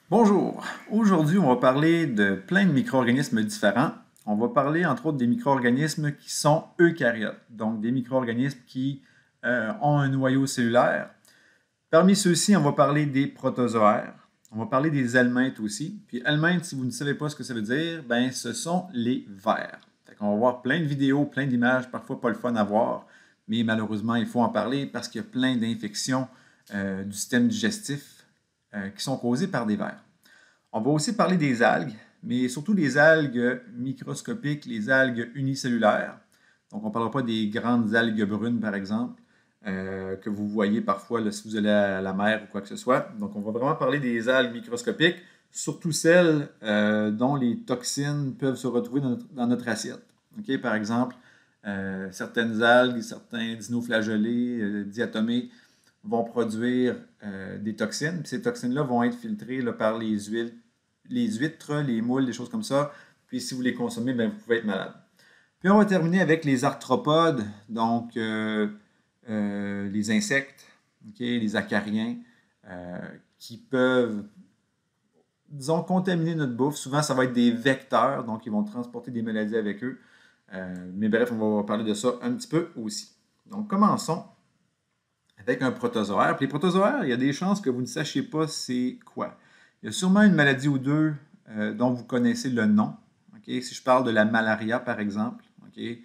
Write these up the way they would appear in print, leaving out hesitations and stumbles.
Bonjour, aujourd'hui on va parler de plein de micro-organismes différents. On va parler entre autres des micro-organismes qui sont eucaryotes, donc des micro-organismes qui ont un noyau cellulaire. Parmi ceux-ci, on va parler des protozoaires, on va parler des helminths aussi. Puis helminths, si vous ne savez pas ce que ça veut dire, ben ce sont les vers. On va voir plein de vidéos, plein d'images, parfois pas le fun à voir, mais malheureusement il faut en parler parce qu'il y a plein d'infections du système digestif qui sont causées par des vers. On va aussi parler des algues, mais surtout des algues microscopiques, les algues unicellulaires. Donc, on ne parlera pas des grandes algues brunes, par exemple, que vous voyez parfois là, si vous allez à la mer ou quoi que ce soit. Donc, on va vraiment parler des algues microscopiques, surtout celles dont les toxines peuvent se retrouver dans notre assiette. Okay? Par exemple, certaines algues, certains dinoflagellés, diatomées, vont produire des toxines. Puis ces toxines-là vont être filtrées là, par les huîtres, les moules, des choses comme ça. Puis si vous les consommez, bien, vous pouvez être malade. Puis on va terminer avec les arthropodes, donc les insectes, okay, les acariens, qui peuvent, disons, contaminer notre bouffe. Souvent, ça va être des vecteurs, donc ils vont transporter des maladies avec eux. Mais bref, on va parler de ça un petit peu aussi. Donc, commençons avec un protozoaire. Puis les protozoaires, il y a des chances que vous ne sachiez pas c'est quoi. Il y a sûrement une maladie ou deux dont vous connaissez le nom. Okay? Si je parle de la malaria, par exemple, okay?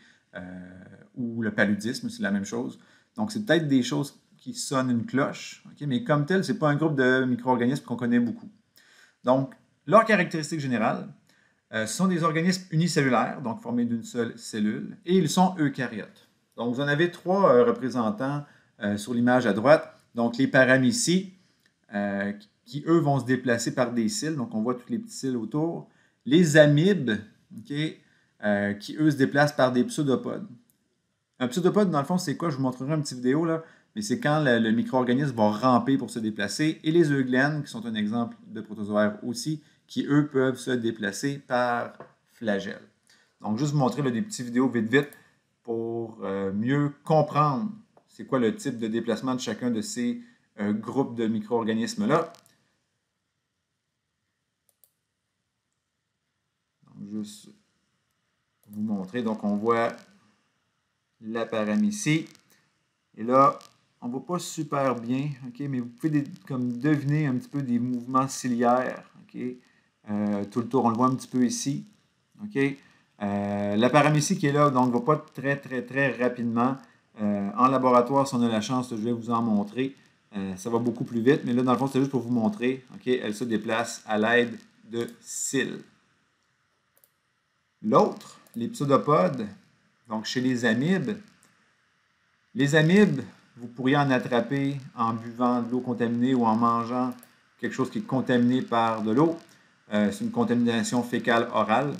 Ou le paludisme, c'est la même chose. Donc, c'est peut-être des choses qui sonnent une cloche, okay? Mais comme tel, ce n'est pas un groupe de micro-organismes qu'on connaît beaucoup. Donc, leurs caractéristiques générales, ce sont des organismes unicellulaires, donc formés d'une seule cellule, et ils sont eucaryotes. Donc, vous en avez trois représentants sur l'image à droite. Donc, les paramécies, qui, eux, vont se déplacer par des cils. Donc, on voit tous les petits cils autour. Les amibes, okay, qui, eux, se déplacent par des pseudopodes. Un pseudopode, dans le fond, c'est quoi? Je vous montrerai une petite vidéo, là. Mais c'est quand le micro-organisme va ramper pour se déplacer. Et les eugènes, qui sont un exemple de protozoaires aussi, qui, eux, peuvent se déplacer par flagelle. Donc, juste vous montrer là, des petites vidéos vite pour mieux comprendre c'est quoi le type de déplacement de chacun de ces groupes de micro-organismes-là. Juste vous montrer. Donc, on voit la paramécie. Et là, on ne voit pas super bien, okay, mais vous pouvez comme deviner un petit peu des mouvements ciliaires. Okay? Tout le tour, on le voit un petit peu ici. Okay? La paramécie qui est là, donc, ne va pas très rapidement. En laboratoire, si on a la chance, je vais vous en montrer. Ça va beaucoup plus vite, mais là, dans le fond, c'est juste pour vous montrer. Okay? Elle se déplace à l'aide de cils. L'autre, les pseudopodes, donc chez les amibes, vous pourriez en attraper en buvant de l'eau contaminée ou en mangeant quelque chose qui est contaminé par de l'eau. C'est une contamination fécale orale.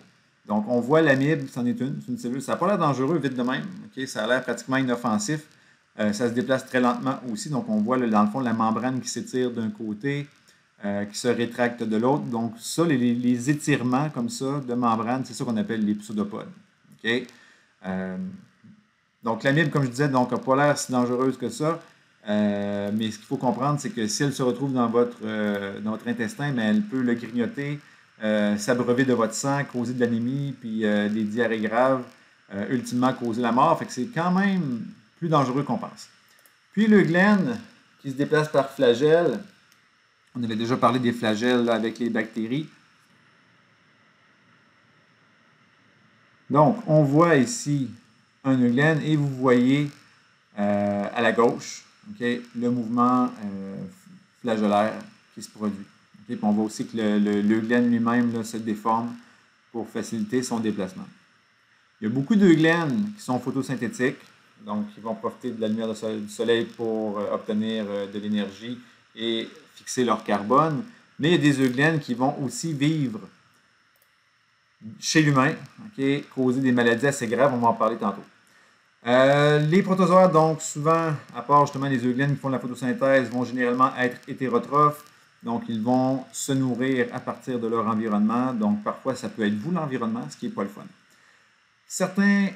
Donc, on voit l'amibe, c'en est une, c'est une cellule. Ça n'a pas l'air dangereux vite de même. Okay? Ça a l'air pratiquement inoffensif. Ça se déplace très lentement aussi. Donc, on voit dans le fond la membrane qui s'étire d'un côté, qui se rétracte de l'autre. Donc, ça, les étirements comme ça de membrane, c'est ça qu'on appelle les pseudopodes. Okay? Donc, l'amibe, comme je disais, n'a pas l'air si dangereuse que ça. Mais ce qu'il faut comprendre, c'est que si elle se retrouve dans votre intestin, bien, elle peut le grignoter, s'abreuver de votre sang, causer de l'anémie, puis des diarrhées graves, ultimement causer la mort. Fait que c'est quand même plus dangereux qu'on pense. Puis le glène, qui se déplace par flagelle. On avait déjà parlé des flagelles là, avec les bactéries. Donc, on voit ici un eugène et vous voyez à la gauche okay, le mouvement flagellaire qui se produit. Okay, puis on voit aussi que l'eugène lui-même là, se déforme pour faciliter son déplacement. Il y a beaucoup d'eugènes qui sont photosynthétiques, donc qui vont profiter de la lumière du soleil pour obtenir de l'énergie et fixer leur carbone. Mais il y a des eugènes qui vont aussi vivre chez l'humain, okay, causer des maladies assez graves, on va en parler tantôt. Les protozoaires, donc souvent, à part justement les eugènes qui font la photosynthèse, vont généralement être hétérotrophes, donc ils vont se nourrir à partir de leur environnement, donc parfois ça peut être vous l'environnement, ce qui n'est pas le fun. Certains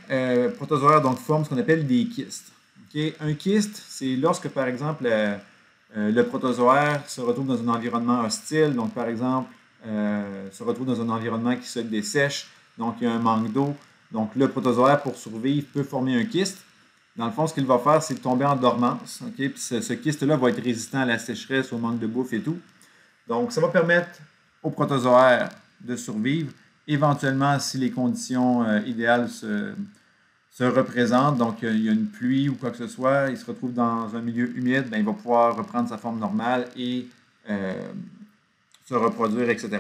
protozoaires donc, forment ce qu'on appelle des kystes. Okay? Un kyste, c'est lorsque par exemple Le protozoaire se retrouve dans un environnement hostile, donc par exemple, se retrouve dans un environnement qui se dessèche, donc il y a un manque d'eau. Donc le protozoaire, pour survivre, peut former un kyste. Dans le fond, ce qu'il va faire, c'est tomber en dormance. Okay? Puis ce kyste-là va être résistant à la sécheresse, au manque de bouffe et tout. Donc, ça va permettre au protozoaire de survivre. Éventuellement, si les conditions idéales se représentent, donc il y a une pluie ou quoi que ce soit, il se retrouve dans un milieu humide, bien, il va pouvoir reprendre sa forme normale et se reproduire, etc.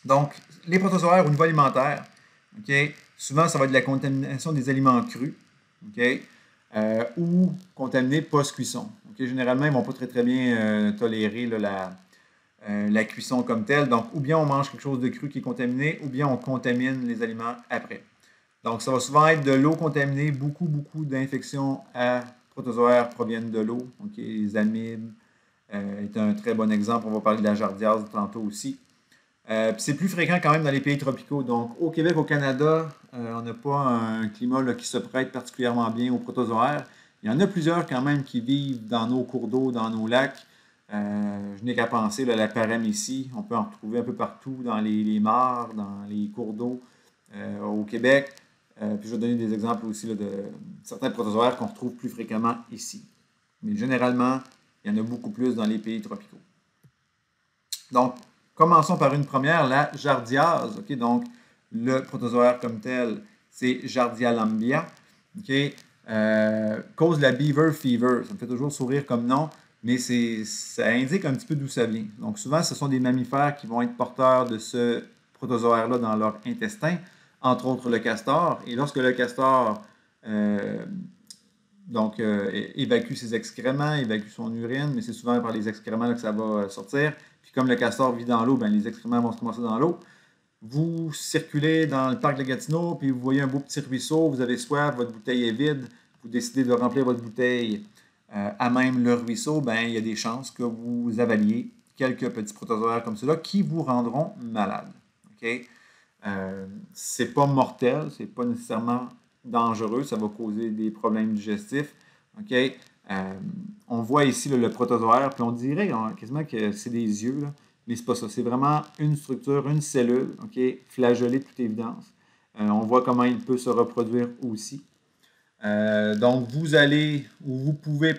Donc, les protozoaires au niveau alimentaire, okay, souvent, ça va être de la contamination des aliments crus, okay, ou contaminés post-cuisson. Okay. Généralement, ils ne vont pas très, très bien tolérer là, la cuisson comme telle. Donc, ou bien on mange quelque chose de cru qui est contaminé, ou bien on contamine les aliments après. Donc, ça va souvent être de l'eau contaminée. Beaucoup d'infections à protozoaires proviennent de l'eau. Okay. Les amibes est un très bon exemple. On va parler de la jardiase tantôt aussi. C'est plus fréquent quand même dans les pays tropicaux. Donc, au Québec, au Canada, on n'a pas un climat là, qui se prête particulièrement bien aux protozoaires. Il y en a plusieurs quand même qui vivent dans nos cours d'eau, dans nos lacs. Je n'ai qu'à penser à la paramécie. On peut en retrouver un peu partout dans les mares, dans les cours d'eau au Québec. Puis je vais donner des exemples aussi là, de certains protozoaires qu'on retrouve plus fréquemment ici. Mais généralement, il y en a beaucoup plus dans les pays tropicaux. Donc, commençons par une première, la jardiase. Okay? Donc, le protozoaire comme tel, c'est Jardia lamblia. Okay? Cause la beaver fever. Ça me fait toujours sourire comme nom, mais ça indique un petit peu d'où ça vient. Donc, souvent, ce sont des mammifères qui vont être porteurs de ce protozoaire-là dans leur intestin, entre autres le castor. Et lorsque le castor évacue ses excréments, évacue son urine, mais c'est souvent par les excréments là, que ça va sortir. Puis comme le castor vit dans l'eau, ben, les excréments vont se commencer dans l'eau. Vous circulez dans le parc de Gatineau, puis vous voyez un beau petit ruisseau, vous avez soif, votre bouteille est vide, vous décidez de remplir votre bouteille à même le ruisseau, ben, il y a des chances que vous avaliez quelques petits protozoaires comme cela qui vous rendront malade. Okay? C'est pas mortel, c'est pas nécessairement dangereux, ça va causer des problèmes digestifs. Okay? On voit ici là, le protozoaire, puis on dirait quasiment que c'est des yeux, là, mais c'est pas ça. C'est vraiment une structure, une cellule, okay, flagellée de toute évidence. On voit comment il peut se reproduire aussi. Donc, vous pouvez,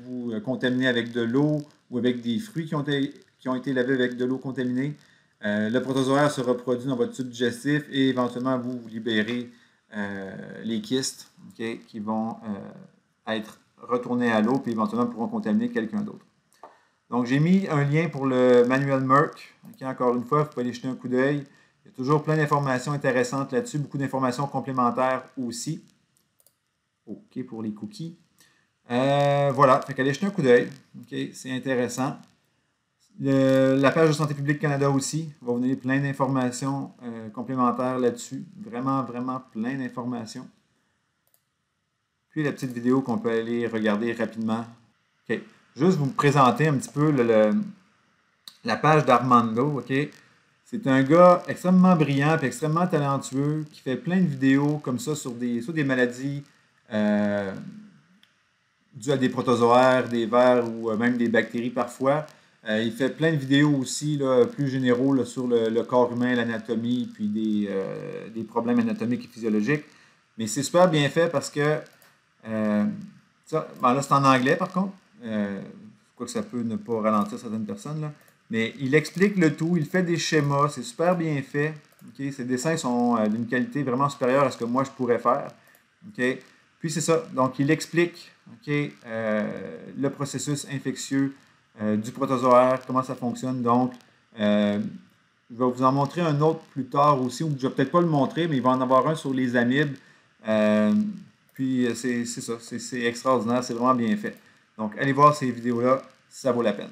vous contaminer avec de l'eau ou avec des fruits qui ont été lavés avec de l'eau contaminée. Le protozoaire se reproduit dans votre tube digestif et éventuellement, vous libérez les kystes, okay, qui vont être retournés à l'eau puis éventuellement pourront contaminer quelqu'un d'autre. Donc, j'ai mis un lien pour le manuel Merck. Okay, encore une fois, vous pouvez aller jeter un coup d'œil. Il y a toujours plein d'informations intéressantes là-dessus, beaucoup d'informations complémentaires aussi. OK pour les cookies. Voilà, fait qu'allez jeter un coup d'œil. Okay, c'est intéressant. La page de Santé publique Canada aussi va vous donner plein d'informations complémentaires là-dessus. Vraiment, vraiment plein d'informations. Puis la petite vidéo qu'on peut aller regarder rapidement. OK. Juste vous présenter un petit peu la page d'Armando. Okay? C'est un gars extrêmement brillant et extrêmement talentueux qui fait plein de vidéos comme ça sur des maladies dues à des protozoaires, des vers ou même des bactéries parfois. Il fait plein de vidéos aussi là, plus généraux là, sur le corps humain, l'anatomie, puis des problèmes anatomiques et physiologiques. Mais c'est super bien fait parce que ben là c'est en anglais par contre. Quoique ça peut ne pas ralentir certaines personnes. Là. Mais il explique le tout, il fait des schémas, c'est super bien fait. Okay? Ses dessins sont d'une qualité vraiment supérieure à ce que moi je pourrais faire. Okay? Puis c'est ça, donc il explique okay, le processus infectieux du protozoaire, comment ça fonctionne. Donc, je vais vous en montrer un autre plus tard aussi, ou je ne vais peut-être pas le montrer, mais il va en avoir un sur les amibes. Puis c'est ça, c'est extraordinaire, c'est vraiment bien fait. Donc, allez voir ces vidéos-là, ça vaut la peine.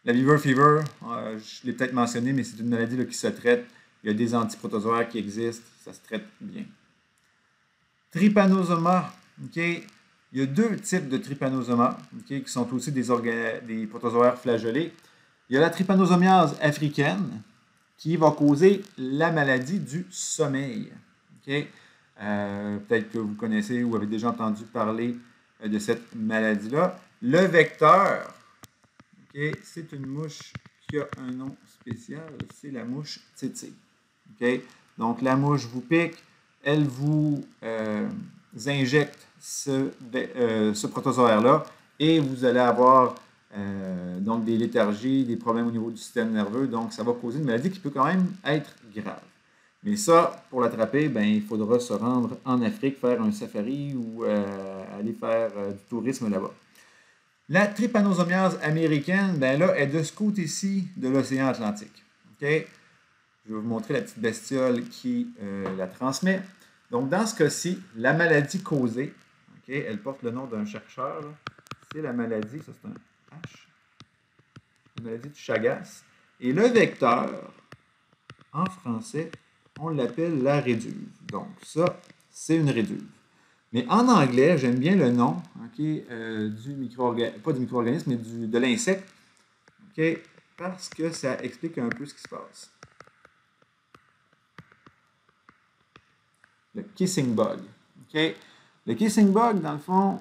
La beaver fever, je l'ai peut-être mentionné, mais c'est une maladie là, qui se traite. Il y a des antiprotozoaires qui existent, ça se traite bien. Trypanosoma, OK? Il y a deux types de trypanosoma, okay, qui sont aussi des protozoaires flagellés. Il y a la trypanosomiase africaine qui va causer la maladie du sommeil. Okay? Peut-être que vous connaissez ou avez déjà entendu parler de cette maladie-là. Le vecteur, okay, c'est une mouche qui a un nom spécial, c'est la mouche tsetse. Okay? Donc, la mouche vous pique, elle vous injecte ce protozoaire-là et vous allez avoir donc des léthargies, des problèmes au niveau du système nerveux. Donc, ça va causer une maladie qui peut quand même être grave. Mais ça, pour l'attraper, ben, il faudra se rendre en Afrique, faire un safari ou aller faire du tourisme là-bas. La trypanosomiase américaine, ben là, est de ce côté-ci de l'océan Atlantique. Okay? Je vais vous montrer la petite bestiole qui la transmet. Donc, dans ce cas-ci, la maladie causée, okay, elle porte le nom d'un chercheur, c'est la maladie, ça c'est un H, la maladie du Chagas. Et le vecteur, en français, on l'appelle la réduve. Donc, ça, c'est une réduve. Mais en anglais, j'aime bien le nom okay, du micro-organisme, pas du micro-organisme, mais de l'insecte, okay, parce que ça explique un peu ce qui se passe. Le kissing bug. Okay. Le kissing bug, dans le fond,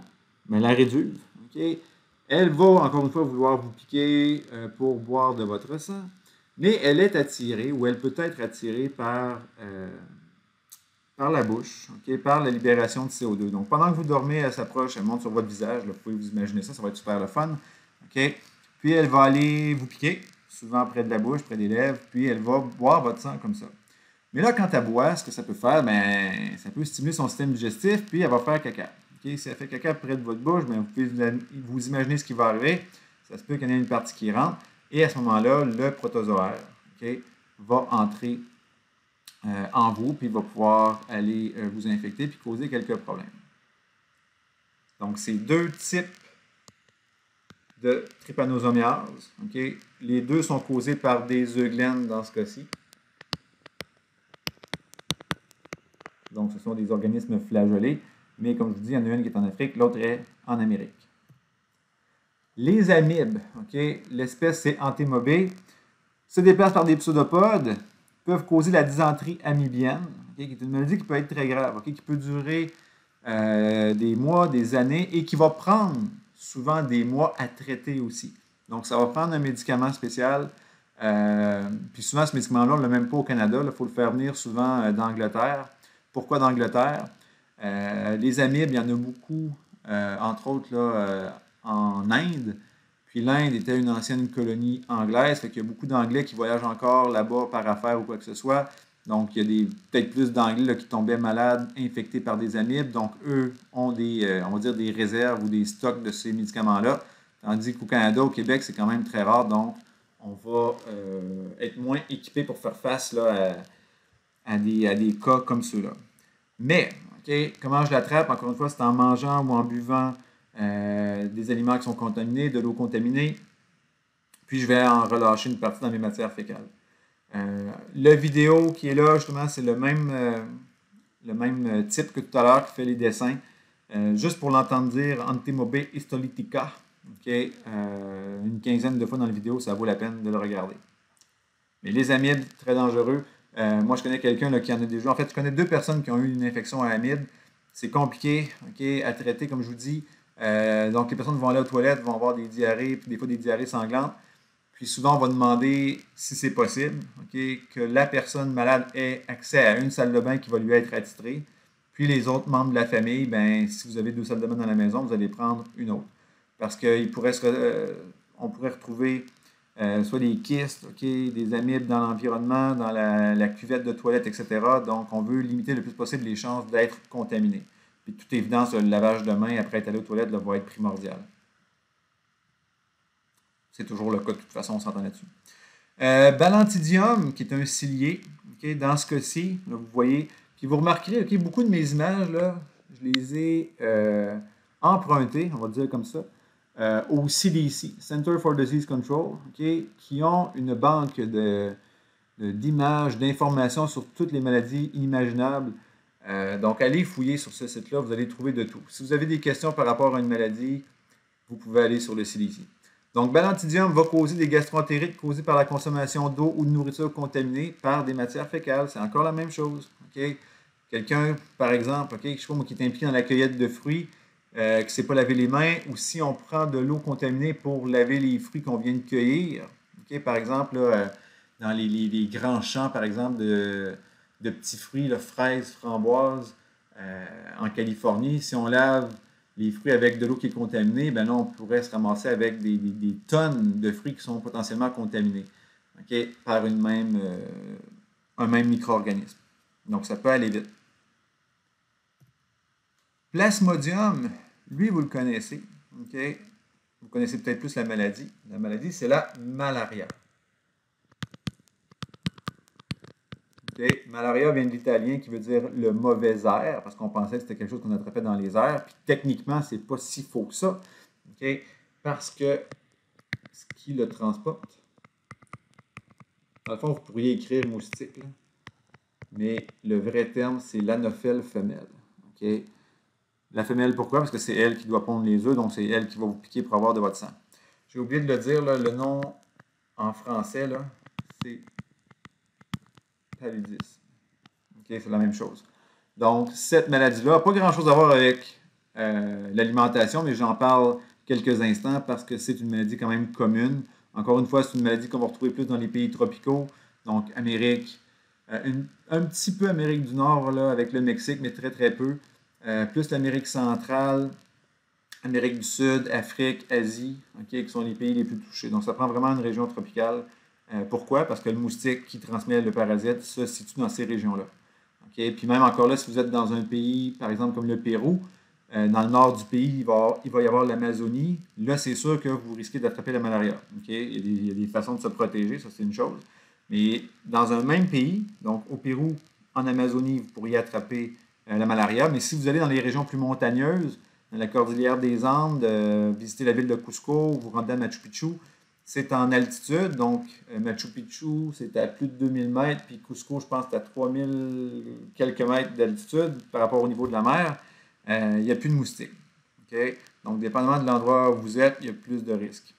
ben, la réduve. Okay, elle va, encore une fois, vouloir vous piquer pour boire de votre sang, mais elle est attirée, ou elle peut être attirée par la bouche, okay, par la libération de CO2. Donc, pendant que vous dormez, elle s'approche, elle monte sur votre visage. Là, vous pouvez vous imaginer ça, ça va être super le fun. Okay. Puis, elle va aller vous piquer, souvent près de la bouche, près des lèvres, puis elle va boire votre sang comme ça. Mais là, quand elle boit, ce que ça peut faire, ben, ça peut stimuler son système digestif, puis elle va faire caca. Okay. Si elle fait caca près de votre bouche, ben, vous pouvez vous imaginer ce qui va arriver. Ça se peut qu'il y en ait une partie qui rentre, et à ce moment-là, le protozoaire okay, va entrer en vous, puis il va pouvoir aller vous infecter puis causer quelques problèmes. Donc, c'est deux types de trypanosomiase. Okay? Les deux sont causés par des eugènes dans ce cas-ci. Donc, ce sont des organismes flageolés, mais comme je vous dis, il y en a une qui est en Afrique, l'autre est en Amérique. Les amibes, okay? L'espèce c'est Anthemobé, se déplacent par des pseudopodes, peuvent causer la dysenterie amibienne, okay, qui est une maladie qui peut être très grave, okay, qui peut durer des mois, des années, et qui va prendre souvent des mois à traiter aussi. Donc, ça va prendre un médicament spécial, puis souvent, ce médicament-là, on ne l'a même pas au Canada, il faut le faire venir souvent d'Angleterre. Pourquoi d'Angleterre? Les amibes, il y en a beaucoup, entre autres là, en Inde. Puis l'Inde était une ancienne colonie anglaise, fait qu'il y a beaucoup d'Anglais qui voyagent encore là-bas par affaires ou quoi que ce soit. Donc, il y a peut-être plus d'Anglais qui tombaient malades, infectés par des amibes. Donc, eux ont des, on va dire, des réserves ou des stocks de ces médicaments-là. Tandis qu'au Canada, au Québec, c'est quand même très rare. Donc, on va être moins équipé pour faire face là, à des cas comme ceux-là. Mais, okay, comment je l'attrape? Encore une fois, c'est en mangeant ou en buvant des aliments qui sont contaminés, de l'eau contaminée, puis je vais en relâcher une partie dans mes matières fécales. La vidéo qui est là, justement, c'est le même type que tout à l'heure qui fait les dessins. Juste pour l'entendre dire Anthemobé histolytica, okay, une quinzaine de fois dans la vidéo, ça vaut la peine de le regarder. Mais les amibes, très dangereux. Moi, je connais quelqu'un qui en a déjà. En fait, je connais 2 personnes qui ont eu une infection à amibes. C'est compliqué okay, à traiter, comme je vous dis. Donc, les personnes vont aller aux toilettes, vont avoir des diarrhées, puis des fois des diarrhées sanglantes. Puis souvent, on va demander, si c'est possible, okay, que la personne malade ait accès à une salle de bain qui va lui être attitrée. Puis les autres membres de la famille, ben, si vous avez 2 salles de bain dans la maison, vous allez prendre une autre. Parce qu'on pourrait retrouver soit des kystes, okay, des amibes dans l'environnement, dans la cuvette de toilette, etc. Donc, on veut limiter le plus possible les chances d'être contaminé. Puis, de toute évidence, le lavage de mains après être allé aux toilettes là, va être primordial. C'est toujours le cas, de toute façon, on s'entend là-dessus. Balantidium, qui est un cilié, okay, dans ce cas-ci, vous voyez, puis vous remarquerez, okay, beaucoup de mes images, là, je les ai empruntées, on va dire comme ça, au CDC, Center for Disease Control, okay, qui ont une banque d'images, d'informations sur toutes les maladies inimaginables. Donc, allez fouiller sur ce site-là, vous allez trouver de tout. Si vous avez des questions par rapport à une maladie, vous pouvez aller sur le CDC. Donc, Balantidium va causer des gastroentérites causées par la consommation d'eau ou de nourriture contaminée par des matières fécales. C'est encore la même chose. Okay? Quelqu'un, par exemple, okay, je sais pas moi, qui est impliqué dans la cueillette de fruits, qui ne s'est pas lavé les mains, ou si on prend de l'eau contaminée pour laver les fruits qu'on vient de cueillir. Okay? Par exemple, là, dans les grands champs, par exemple, de petits fruits, là, fraises, framboises, en Californie, si on lave les fruits avec de l'eau qui est contaminée, ben là, on pourrait se ramasser avec des tonnes de fruits qui sont potentiellement contaminés, okay, par un même micro-organisme. Donc, ça peut aller vite. Plasmodium, lui, vous le connaissez. Okay? Vous connaissez peut-être plus la maladie. La maladie, c'est la malaria. Okay? Malaria vient de l'italien qui veut dire le mauvais air, parce qu'on pensait que c'était quelque chose qu'on attrapait dans les airs. Puis techniquement, c'est pas si faux que ça. Okay? Parce que ce qui le transporte, dans le fond, vous pourriez écrire moustique, là, mais le vrai terme, c'est l'anophèle femelle. Okay? La femelle, pourquoi? Parce que c'est elle qui doit pondre les œufs, donc c'est elle qui va vous piquer pour avoir de votre sang. J'ai oublié de le dire, là, le nom en français, c'est paludisme. Okay, c'est la même chose. Donc, cette maladie-là n'a pas grand-chose à voir avec l'alimentation, mais j'en parle quelques instants parce que c'est une maladie quand même commune. Encore une fois, c'est une maladie qu'on va retrouver plus dans les pays tropicaux, donc Amérique, un petit peu Amérique du Nord là, avec le Mexique, mais très très peu. Plus l'Amérique centrale, Amérique du Sud, Afrique, Asie, okay, qui sont les pays les plus touchés. Donc, ça prend vraiment une région tropicale. Pourquoi? Parce que le moustique qui transmet le parasite se situe dans ces régions-là. Okay? Puis même encore là, si vous êtes dans un pays, par exemple comme le Pérou, dans le nord du pays, il va y avoir l'Amazonie. Là, c'est sûr que vous risquez d'attraper la malaria. Okay? Il y a des façons de se protéger, ça c'est une chose. Mais dans un même pays, donc au Pérou, en Amazonie, vous pourriez attraper la malaria. Mais si vous allez dans les régions plus montagneuses, dans la cordillère des Andes, visiter la ville de Cusco, vous rendez à Machu Picchu, c'est en altitude. Donc, Machu Picchu, c'est à plus de 2000 mètres, puis Cusco, je pense, c'est à 3000 quelques mètres d'altitude par rapport au niveau de la mer. Il n'y a plus de moustiques. Okay? Donc, dépendamment de l'endroit où vous êtes, il y a plus de risques.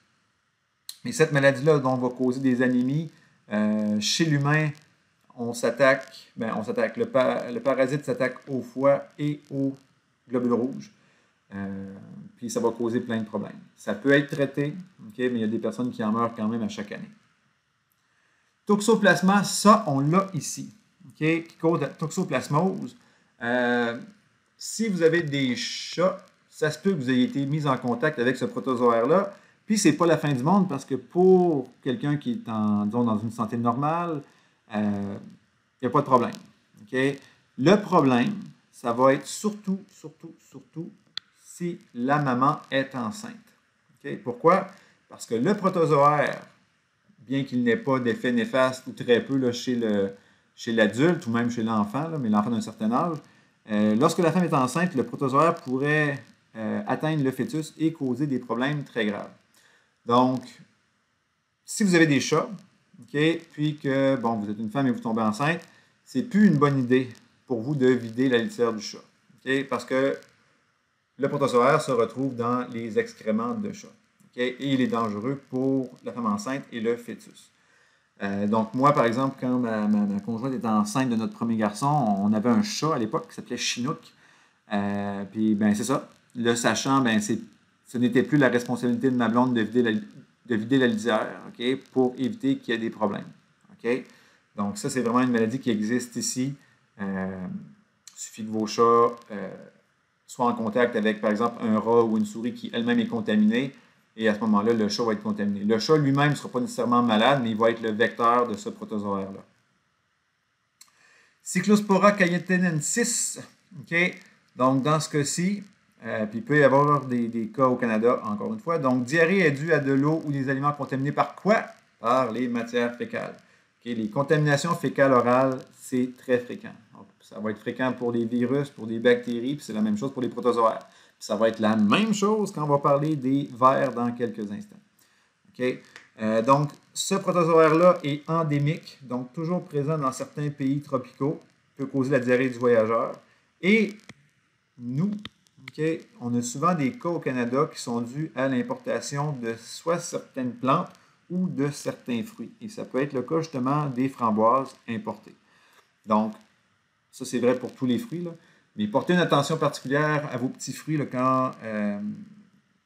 Mais cette maladie-là, donc, va causer des anémies. Chez l'humain, le parasite s'attaque au foie et aux globules rouges. Puis ça va causer plein de problèmes. Ça peut être traité, okay, mais il y a des personnes qui en meurent quand même à chaque année. Toxoplasma, ça, on l'a ici, okay, qui cause la toxoplasmose. Si vous avez des chats, ça se peut que vous ayez été mis en contact avec ce protozoaire-là. Puis, ce n'est pas la fin du monde parce que pour quelqu'un qui est dans une santé normale, il n'y a pas de problème. Okay? Le problème, ça va être surtout si la maman est enceinte. Okay? Pourquoi? Parce que le protozoaire, bien qu'il n'ait pas d'effet néfaste ou très peu là, chez l'adulte ou même chez l'enfant, mais l'enfant d'un certain âge, lorsque la femme est enceinte, le protozoaire pourrait atteindre le fœtus et causer des problèmes très graves. Donc, si vous avez des chats, okay, puis que bon, vous êtes une femme et vous tombez enceinte, c'est plus une bonne idée pour vous de vider la litière du chat. Okay, parce que le protozoaire se retrouve dans les excréments de chat. Okay, et il est dangereux pour la femme enceinte et le fœtus. Donc, moi, par exemple, quand ma conjointe était enceinte de notre premier garçon, on avait un chat à l'époque qui s'appelait Chinook. Puis, ben, c'est ça. Le sachant, ben, ce n'était plus la responsabilité de ma blonde de vider la litière, okay, pour éviter qu'il y ait des problèmes. Okay? Donc, ça, c'est vraiment une maladie qui existe ici. Il suffit que vos chats soient en contact avec, par exemple, un rat ou une souris qui elle-même est contaminée. Et à ce moment-là, le chat va être contaminé. Le chat lui-même ne sera pas nécessairement malade, mais il va être le vecteur de ce protozoaire-là. Cyclospora cayetanensis. Okay? Donc, dans ce cas-ci, puis il peut y avoir des cas au Canada, encore une fois. Donc, diarrhée est due à de l'eau ou des aliments contaminés par quoi? Par les matières fécales. Okay? Les contaminations fécales orales, c'est très fréquent. Donc, ça va être fréquent pour les virus, pour des bactéries, puis c'est la même chose pour les protozoaires. Ça va être la même chose quand on va parler des vers dans quelques instants. Okay? Donc, ce protozoaire-là est endémique, donc toujours présent dans certains pays tropicaux, peut causer la diarrhée du voyageur. Et nous, okay, on a souvent des cas au Canada qui sont dus à l'importation de soit certaines plantes ou de certains fruits. Et ça peut être le cas justement des framboises importées. Donc, ça c'est vrai pour tous les fruits, là. Mais portez une attention particulière à vos petits fruits là, quand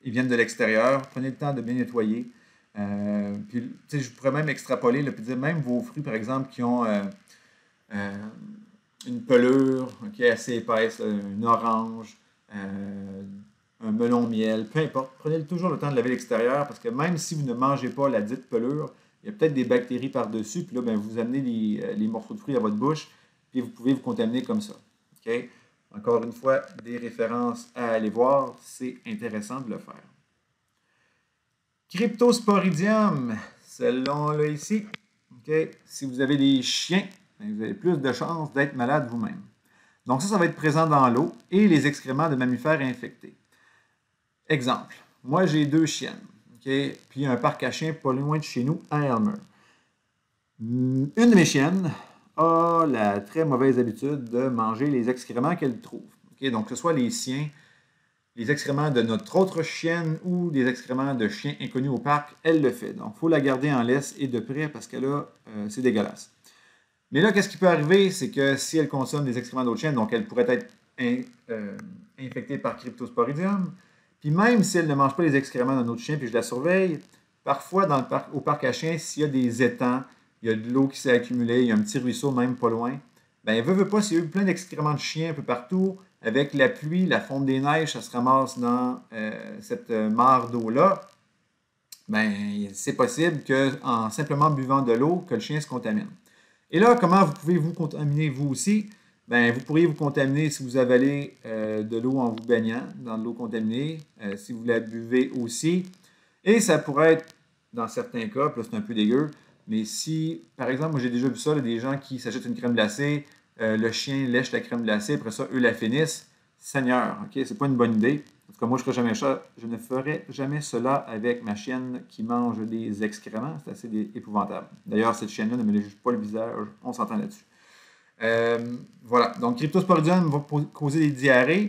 ils viennent de l'extérieur. Prenez le temps de bien nettoyer. Puis, je pourrais même extrapoler, là, puis dire même vos fruits, par exemple, qui ont une pelure assez épaisse, une orange, un melon miel, peu importe. Prenez toujours le temps de laver l'extérieur parce que même si vous ne mangez pas la dite pelure, il y a peut-être des bactéries par-dessus, puis là, ben, vous amenez les morceaux de fruits à votre bouche, puis vous pouvez vous contaminer comme ça. Okay? Encore une fois, des références à aller voir, c'est intéressant de le faire. Cryptosporidium, celle-là ici. Okay? Si vous avez des chiens, vous avez plus de chances d'être malade vous-même. Donc ça va être présent dans l'eau et les excréments de mammifères infectés. Exemple, moi j'ai 2 chiennes, okay? Puis un parc à chiens pas loin de chez nous, à Elmer. Une de mes chiennes a la très mauvaise habitude de manger les excréments qu'elle trouve. Okay? Donc que ce soit les siens, les excréments de notre autre chienne ou des excréments de chiens inconnus au parc, elle le fait. Donc il faut la garder en laisse et de près parce que là, c'est dégueulasse. Mais là, qu'est-ce qui peut arriver? C'est que si elle consomme des excréments d'autres chiennes, donc elle pourrait être infectée par Cryptosporidium. Puis même si elle ne mange pas les excréments d'un autre chien, puis je la surveille, parfois au parc à chiens, s'il y a des étangs, il y a de l'eau qui s'est accumulée, il y a un petit ruisseau même pas loin, bien, veut pas, s'il y a eu plein d'excréments de chiens un peu partout, avec la pluie, la fonte des neiges, ça se ramasse dans cette mare d'eau-là, bien, c'est possible qu'en simplement buvant de l'eau, que le chien se contamine. Et là, comment vous pouvez vous contaminer vous aussi? Bien, vous pourriez vous contaminer si vous avalez de l'eau en vous baignant dans de l'eau contaminée, si vous la buvez aussi. Et ça pourrait être, dans certains cas, puis là c'est un peu dégueu, mais si, par exemple, moi j'ai déjà vu ça, là, des gens qui s'achètent une crème glacée, le chien lèche la crème glacée, après ça, eux la finissent. Seigneur, ok, c'est pas une bonne idée. En tout cas, moi, je ne ferais jamais cela avec ma chienne qui mange des excréments. C'est assez épouvantable. D'ailleurs, cette chienne-là ne me lèche pas le visage. On s'entend là-dessus. Voilà. Donc, Cryptosporidium va causer des diarrhées.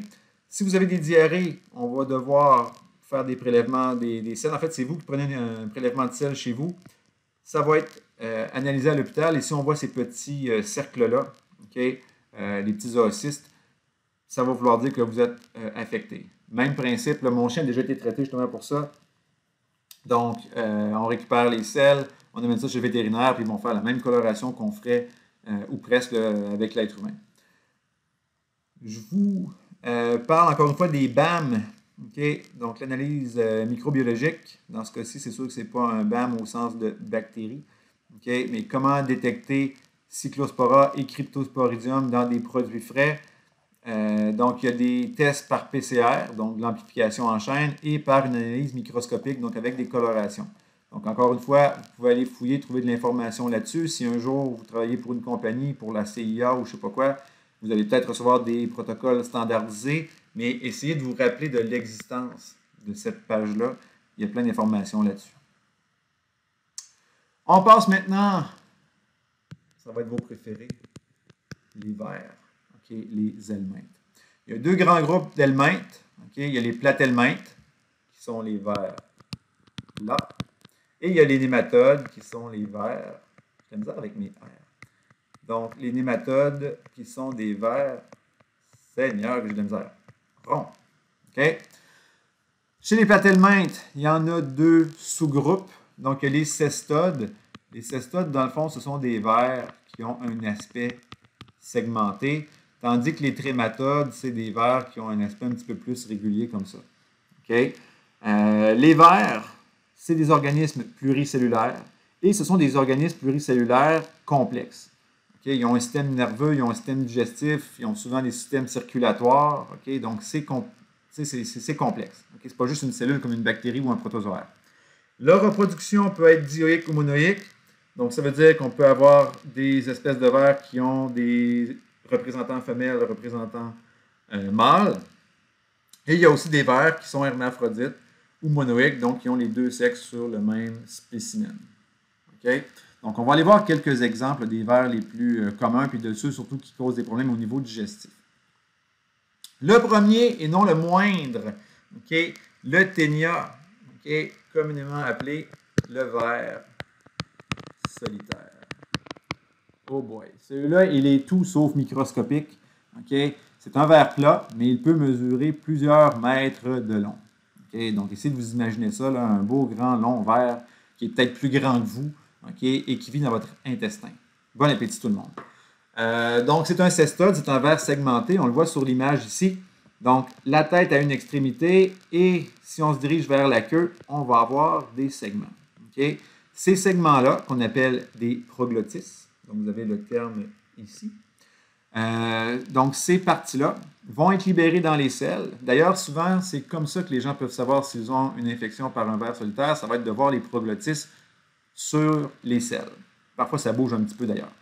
Si vous avez des diarrhées, on va devoir faire des prélèvements des selles. En fait, c'est vous qui prenez un prélèvement de sel chez vous. Ça va être analysé à l'hôpital. Et si on voit ces petits cercles-là, okay, les petits zoocystes, ça va vouloir dire que vous êtes infecté. Même principe, là, mon chien a déjà été traité justement pour ça. Donc, on récupère les selles, on amène ça chez le vétérinaire, puis ils vont faire la même coloration qu'on ferait, ou presque, avec l'être humain. Je vous parle encore une fois des BAM. Okay? Donc, l'analyse microbiologique. Dans ce cas-ci, c'est sûr que ce n'est pas un BAM au sens de bactéries. Okay? Mais comment détecter Cyclospora et Cryptosporidium dans des produits frais? Donc, il y a des tests par PCR, donc de l'amplification en chaîne, et par une analyse microscopique, donc avec des colorations. Donc, encore une fois, vous pouvez aller fouiller, trouver de l'information là-dessus. Si un jour vous travaillez pour une compagnie, pour la CIA ou je ne sais pas quoi, vous allez peut-être recevoir des protocoles standardisés, mais essayez de vous rappeler de l'existence de cette page-là. Il y a plein d'informations là-dessus. On passe maintenant, ça va être vos préférés, les verts. Okay, les helmintes. Il y a 2 grands groupes d'helmintes. Okay, il y a les platelmintes, qui sont les vers là. Et il y a les nématodes, qui sont les vers. J'ai de la misère avec mes R. Donc, les nématodes, qui sont des vers. Seigneur, que j'ai de la misère. Rond. Okay. Chez les platelmintes, il y en a 2 sous-groupes. Donc, il y a les cestodes. Les cestodes, dans le fond, ce sont des vers qui ont un aspect segmenté. Tandis que les trématodes, c'est des vers qui ont un aspect un petit peu plus régulier comme ça. Okay? Les vers, c'est des organismes pluricellulaires et ce sont des organismes pluricellulaires complexes. Okay? Ils ont un système nerveux, ils ont un système digestif, ils ont souvent des systèmes circulatoires. Okay? Donc, c'est complexe. Okay? Ce n'est pas juste une cellule comme une bactérie ou un protozoaire. Leur reproduction peut être dioïque ou monoïque. Donc, ça veut dire qu'on peut avoir des espèces de vers qui ont des représentants femelles, représentants mâles. Et il y a aussi des vers qui sont hermaphrodites ou monoïques, donc qui ont les 2 sexes sur le même spécimen. Okay? Donc, on va aller voir quelques exemples des vers les plus communs, puis de ceux surtout qui causent des problèmes au niveau digestif. Le premier, et non le moindre, okay, le ténia, okay, communément appelé le ver solitaire. Oh boy. Celui-là, il est tout sauf microscopique. Okay? C'est un verre plat, mais il peut mesurer plusieurs mètres de long. Okay? Donc, essayez de vous imaginer ça, là, un beau, grand, long verre qui est peut-être plus grand que vous, okay? Et qui vit dans votre intestin. Bon appétit tout le monde. Donc, c'est un cestode, c'est un verre segmenté. On le voit sur l'image ici. Donc, la tête a une extrémité et si on se dirige vers la queue, on va avoir des segments. Okay? Ces segments-là, qu'on appelle des proglottis, donc vous avez le terme ici, donc ces parties-là vont être libérées dans les selles. D'ailleurs, souvent, c'est comme ça que les gens peuvent savoir s'ils ont une infection par un ver solitaire. Ça va être de voir les proglottis sur les selles. Parfois, ça bouge un petit peu d'ailleurs.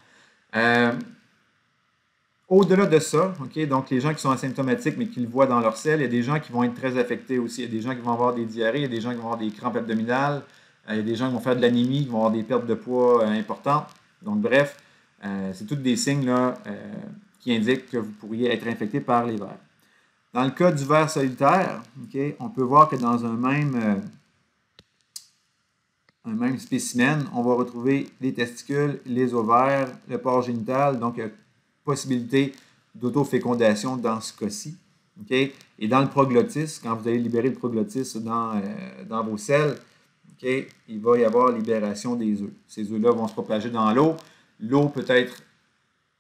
Au-delà de ça, okay, donc les gens qui sont asymptomatiques mais qui le voient dans leur selle, il y a des gens qui vont être très affectés aussi. Il y a des gens qui vont avoir des diarrhées, il y a des gens qui vont avoir des crampes abdominales, il y a des gens qui vont faire de l'anémie, qui vont avoir des pertes de poids importantes. Donc bref, c'est tous des signes là, qui indiquent que vous pourriez être infecté par les vers. Dans le cas du ver solitaire, okay, on peut voir que dans un même spécimen, on va retrouver les testicules, les ovaires, le port génital, donc possibilité d'autofécondation dans ce cas-ci. Okay? Et dans le proglottis, quand vous allez libérer le proglottis dans vos selles, okay, il va y avoir libération des œufs. Ces œufs-là vont se propager dans l'eau. L'eau peut être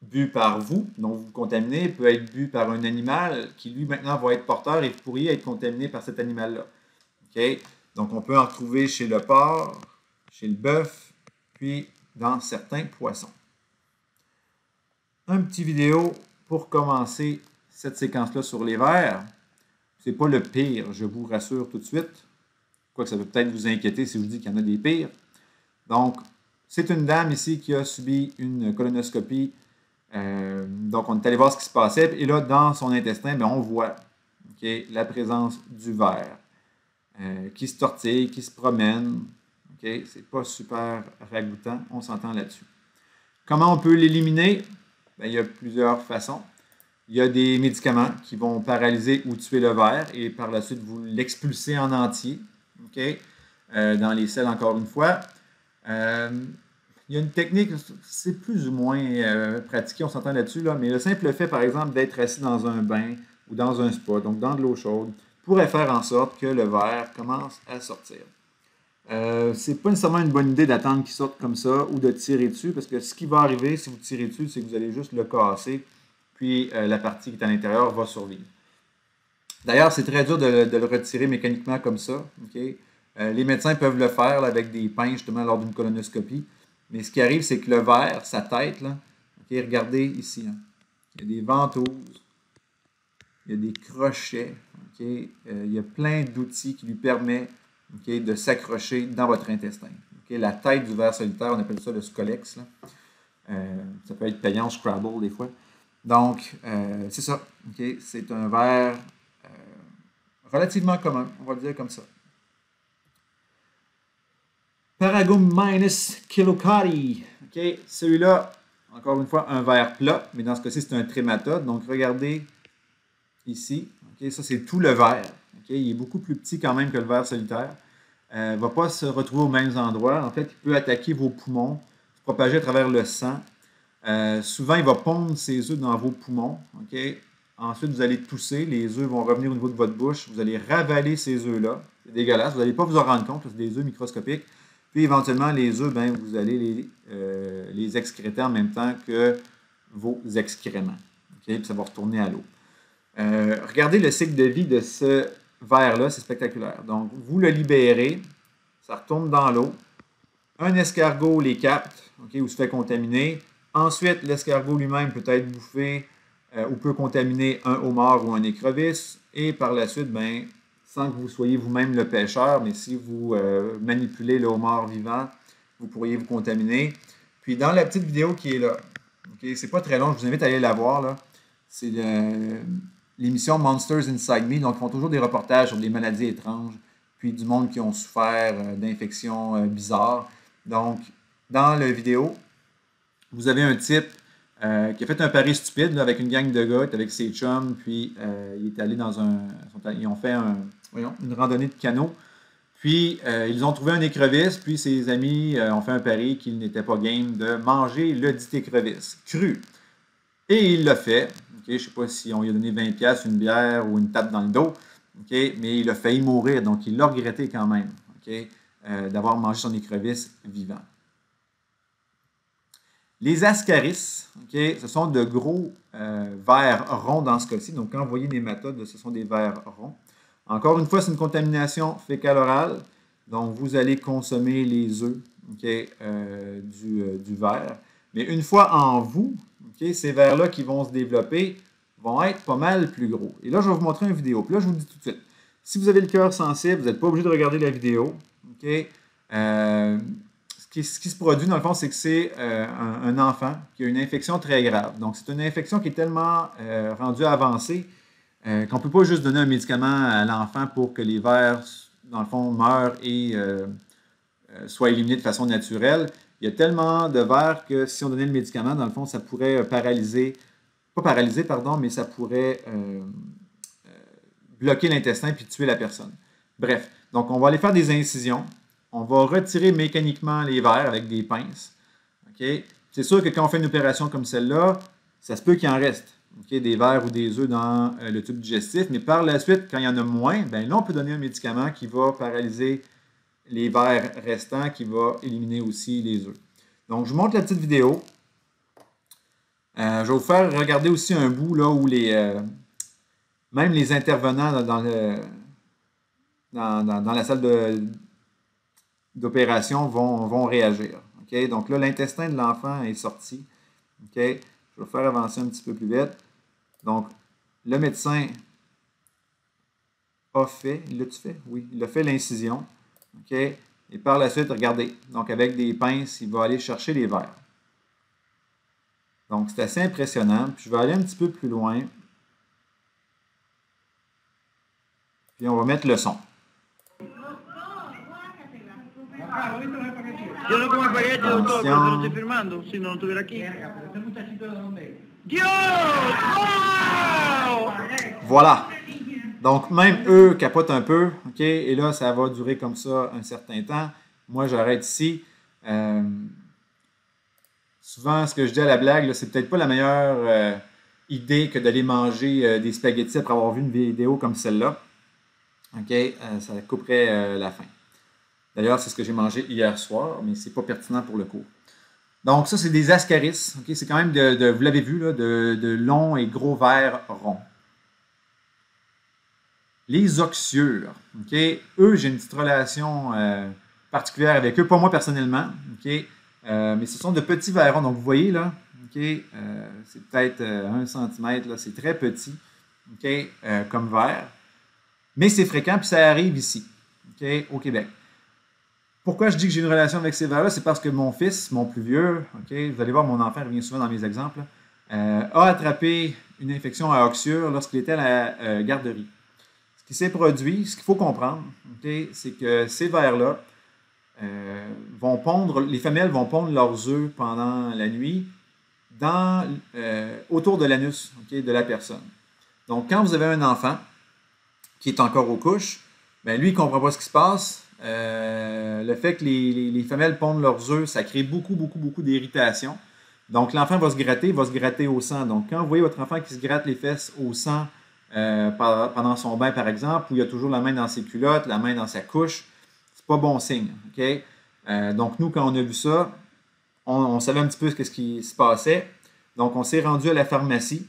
bue par vous, donc vous contaminez, peut être bue par un animal qui, lui, maintenant, va être porteur et vous pourriez être contaminé par cet animal-là. Okay? Donc, on peut en retrouver chez le porc, chez le bœuf, puis dans certains poissons. Un petit vidéo pour commencer cette séquence-là sur les vers. Ce n'est pas le pire, je vous rassure tout de suite. Quoique ça peut peut-être vous inquiéter si je vous dis qu'il y en a des pires. Donc, c'est une dame ici qui a subi une colonoscopie. Donc, on est allé voir ce qui se passait. Et là, dans son intestin, bien, on voit okay, la présence du ver qui se tortille, qui se promène. Okay? Ce n'est pas super ragoûtant, on s'entend là-dessus. Comment on peut l'éliminer? Bien, il y a plusieurs façons. Il y a des médicaments qui vont paralyser ou tuer le ver et par la suite, vous l'expulsez en entier. Okay? Dans les selles, encore une fois. Il y a une technique, c'est plus ou moins pratiqué, on s'entend là-dessus, là, mais le simple fait, par exemple, d'être assis dans un bain ou dans un spa, donc dans de l'eau chaude, pourrait faire en sorte que le ver commence à sortir. C'est pas nécessairement une bonne idée d'attendre qu'il sorte comme ça ou de tirer dessus, parce que ce qui va arriver si vous tirez dessus, c'est que vous allez juste le casser, puis la partie qui est à l'intérieur va survivre. D'ailleurs, c'est très dur de le retirer mécaniquement comme ça. Okay? Les médecins peuvent le faire là, avec des pinces, justement, lors d'une colonoscopie. Mais ce qui arrive, c'est que le ver, sa tête, là, okay, regardez ici, hein, il y a des ventouses, il y a des crochets, okay, il y a plein d'outils qui lui permettent okay, de s'accrocher dans votre intestin. Okay? La tête du ver solitaire, on appelle ça le scolex. Là. Ça peut être payant, Scrabble des fois. Donc, c'est ça. Okay? C'est un ver relativement commun, on va le dire comme ça. Paragumminus kilocari. Okay? Celui-là, encore une fois, un ver plat, mais dans ce cas-ci, c'est un trématode. Donc, regardez ici. Okay? Ça, c'est tout le ver. Okay? Il est beaucoup plus petit quand même que le ver solitaire. Il ne va pas se retrouver aux mêmes endroits. En fait, il peut attaquer vos poumons, se propager à travers le sang. Souvent, il va pondre ses œufs dans vos poumons. Okay? Ensuite, vous allez tousser. Les œufs vont revenir au niveau de votre bouche. Vous allez ravaler ces œufs-là. C'est dégueulasse. Vous n'allez pas vous en rendre compte. C'est des œufs microscopiques. Puis, éventuellement, les œufs, ben, vous allez les excréter en même temps que vos excréments. Okay? Puis, ça va retourner à l'eau. Regardez le cycle de vie de ce ver-là. C'est spectaculaire. Donc, vous le libérez. Ça retourne dans l'eau. Un escargot les capte, okay, ou se fait contaminer. Ensuite, l'escargot lui-même peut être bouffé ou peut contaminer un homard ou un écrevisse. Et par la suite, ben, sans que vous soyez vous-même le pêcheur, mais si vous manipulez le homard vivant, vous pourriez vous contaminer. Puis dans la petite vidéo qui est là, okay, c'est pas très long, je vous invite à aller la voir, là. C'est l'émission Monsters Inside Me. Donc, ils font toujours des reportages sur des maladies étranges, puis du monde qui ont souffert d'infections bizarres. Donc, dans la vidéo, vous avez un type qui a fait un pari stupide là, avec une gang de gars, avec ses chums, puis il est allé dans ils ont fait une randonnée de canot. Puis, ils ont trouvé un écrevisse, puis ses amis ont fait un pari qu'il n'était pas game de manger le dit écrevisse cru. Et il l'a fait. Je ne sais pas si on lui a donné 20$, une bière ou une tape dans le dos. Mais il a failli mourir, donc il l'a regretté quand même d'avoir mangé son écrevisse vivant. Les ascaris, ce sont de gros vers ronds dans ce cas-ci. Donc, quand vous voyez des méthodes, ce sont des vers ronds. Encore une fois, c'est une contamination fécale-orale. Donc, vous allez consommer les œufs du ver. Mais une fois en vous, ces vers-là qui vont se développer vont être pas mal plus gros. Et là, je vais vous montrer une vidéo. Puis là, je vous dis tout de suite, si vous avez le cœur sensible, vous n'êtes pas obligé de regarder la vidéo. Ce qui se produit, dans le fond, c'est que c'est un enfant qui a une infection très grave. Donc, c'est une infection qui est tellement rendue avancée qu'on ne peut pas juste donner un médicament à l'enfant pour que les vers, dans le fond, meurent et soient éliminés de façon naturelle. Il y a tellement de vers que si on donnait le médicament, dans le fond, ça pourrait paralyser, pas paralyser, pardon, mais ça pourrait bloquer l'intestin puis tuer la personne. Bref, donc on va aller faire des incisions. On va retirer mécaniquement les vers avec des pinces. C'est sûr que quand on fait une opération comme celle-là, ça se peut qu'il en reste des vers ou des œufs dans le tube digestif, mais par la suite, quand il y en a moins, bien là, on peut donner un médicament qui va paralyser les vers restants, qui va éliminer aussi les œufs. Donc, je vous montre la petite vidéo. Je vais vous faire regarder aussi un bout là, où même les intervenants dans la salle d'opération vont réagir. Donc là, l'intestin de l'enfant est sorti. Je vais faire avancer un petit peu plus vite. Donc, le médecin a fait, il l'a-tu fait? Oui, il a fait l'incision. Et par la suite, regardez, donc avec des pinces, il va aller chercher les vers. Donc, c'est assez impressionnant. Puis, je vais aller un petit peu plus loin. Puis, on va mettre le son. Yo no como espagueti, doctor, pero te lo estoy firmando, si no, no estuviera aquí. Dios! Wow! Voilà. Donc, même eux capotent un peu. Et là, ça va durer comme ça un certain temps. Moi, j'arrête ici. Souvent, ce que je dis à la blague, c'est peut-être pas la meilleure idée que d'aller manger des spaghettis après avoir vu une vidéo comme celle-là. Ça couperait la faim. D'ailleurs, c'est ce que j'ai mangé hier soir, mais ce n'est pas pertinent pour le cours. Donc, ça, c'est des ascaris. C'est quand même, vous l'avez vu, là, de longs et gros vers ronds. Les oxyures. Eux, j'ai une petite relation particulière avec eux. Pas moi personnellement. Mais ce sont de petits vers ronds. Donc, vous voyez, là, c'est peut-être 1 cm. C'est très petit comme verre. Mais c'est fréquent, puis ça arrive ici, au Québec. Pourquoi je dis que j'ai une relation avec ces vers-là? C'est parce que mon fils, mon plus vieux, vous allez voir, mon enfant revient souvent dans mes exemples, a attrapé une infection à oxyure lorsqu'il était à la garderie. Ce qui s'est produit, ce qu'il faut comprendre, c'est que ces vers-là vont pondre, les femelles vont pondre leurs œufs pendant la nuit autour de l'anus de la personne. Donc, quand vous avez un enfant qui est encore aux couches, bien, lui, il ne comprend pas ce qui se passe. Le fait que les femelles pondent leurs œufs, ça crée beaucoup d'irritation. Donc, l'enfant va se gratter au sang. Donc, quand vous voyez votre enfant qui se gratte les fesses au sang pendant son bain, par exemple, où il a toujours la main dans ses culottes, la main dans sa couche, c'est pas bon signe. Donc, nous, quand on a vu ça, on savait un petit peu ce qui se passait. Donc, on s'est rendu à la pharmacie.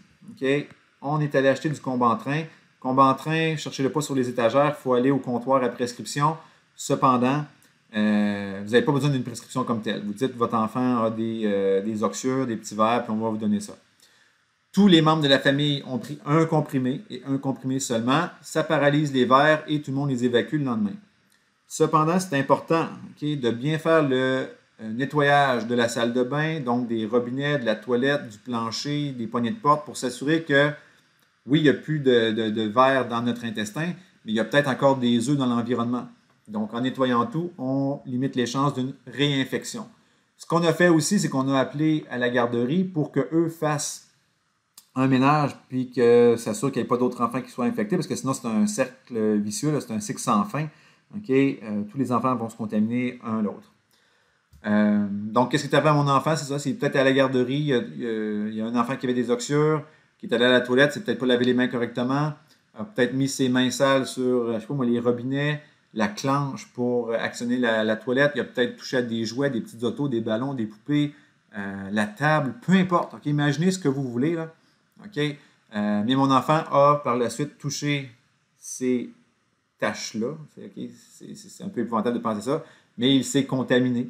On est allé acheter du Combantrin. Combantrin, cherchez-le pas sur les étagères, il faut aller au comptoir à prescription. Cependant, vous n'avez pas besoin d'une prescription comme telle. Vous dites que votre enfant a des oxyures, des petits vers, puis on va vous donner ça. Tous les membres de la famille ont pris un comprimé et un comprimé seulement. Ça paralyse les vers et tout le monde les évacue le lendemain. Cependant, c'est important de bien faire le nettoyage de la salle de bain, donc des robinets, de la toilette, du plancher, des poignées de porte pour s'assurer que, oui, il n'y a plus de vers dans notre intestin, mais il y a peut-être encore des œufs dans l'environnement. Donc, en nettoyant tout, on limite les chances d'une réinfection. Ce qu'on a fait aussi, c'est qu'on a appelé à la garderie pour qu'eux fassent un ménage puis que ça s'assure qu'il n'y ait pas d'autres enfants qui soient infectés parce que sinon, c'est un cercle vicieux, c'est un cycle sans fin. Tous les enfants vont se contaminer un l'autre. Donc, qu'est-ce qui est arrivé à mon enfant? C'est ça, c'est peut-être à la garderie, il y a un enfant qui avait des oxyures. qui est allé à la toilette, c'est peut-être pas lavé les mains correctement, a peut-être mis ses mains sales sur, je sais pas moi, les robinets, la clenche pour actionner la toilette, il a peut-être touché à des jouets, des petites autos, des ballons, des poupées, la table, peu importe. Okay? Imaginez ce que vous voulez, là. Okay? Mais mon enfant a par la suite touché ces taches-là. Okay? C'est un peu épouvantable de penser ça, mais il s'est contaminé.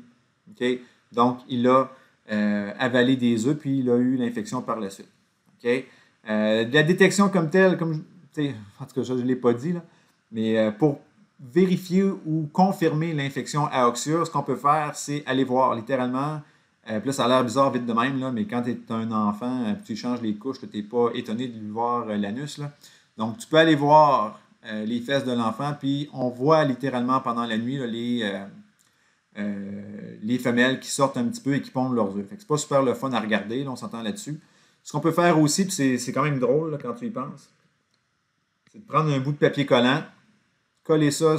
Okay? Donc, il a avalé des œufs, puis il a eu l'infection par la suite. Okay? La détection comme telle, en tout cas, ça, je ne l'ai pas dit, là, mais pour vérifier ou confirmer l'infection à Oxure, ce qu'on peut faire, c'est aller voir littéralement. Puis là, ça a l'air bizarre vite de même, là, mais quand tu es un enfant, tu changes les couches, tu n'es pas étonné de lui voir l'anus. Donc, tu peux aller voir les fesses de l'enfant, puis on voit littéralement pendant la nuit là, les femelles qui sortent un petit peu et qui pondent leurs œufs. C'est pas super le fun à regarder, là, on s'entend là-dessus. Ce qu'on peut faire aussi, puis c'est quand même drôle là, quand tu y penses, c'est de prendre un bout de papier collant, coller ça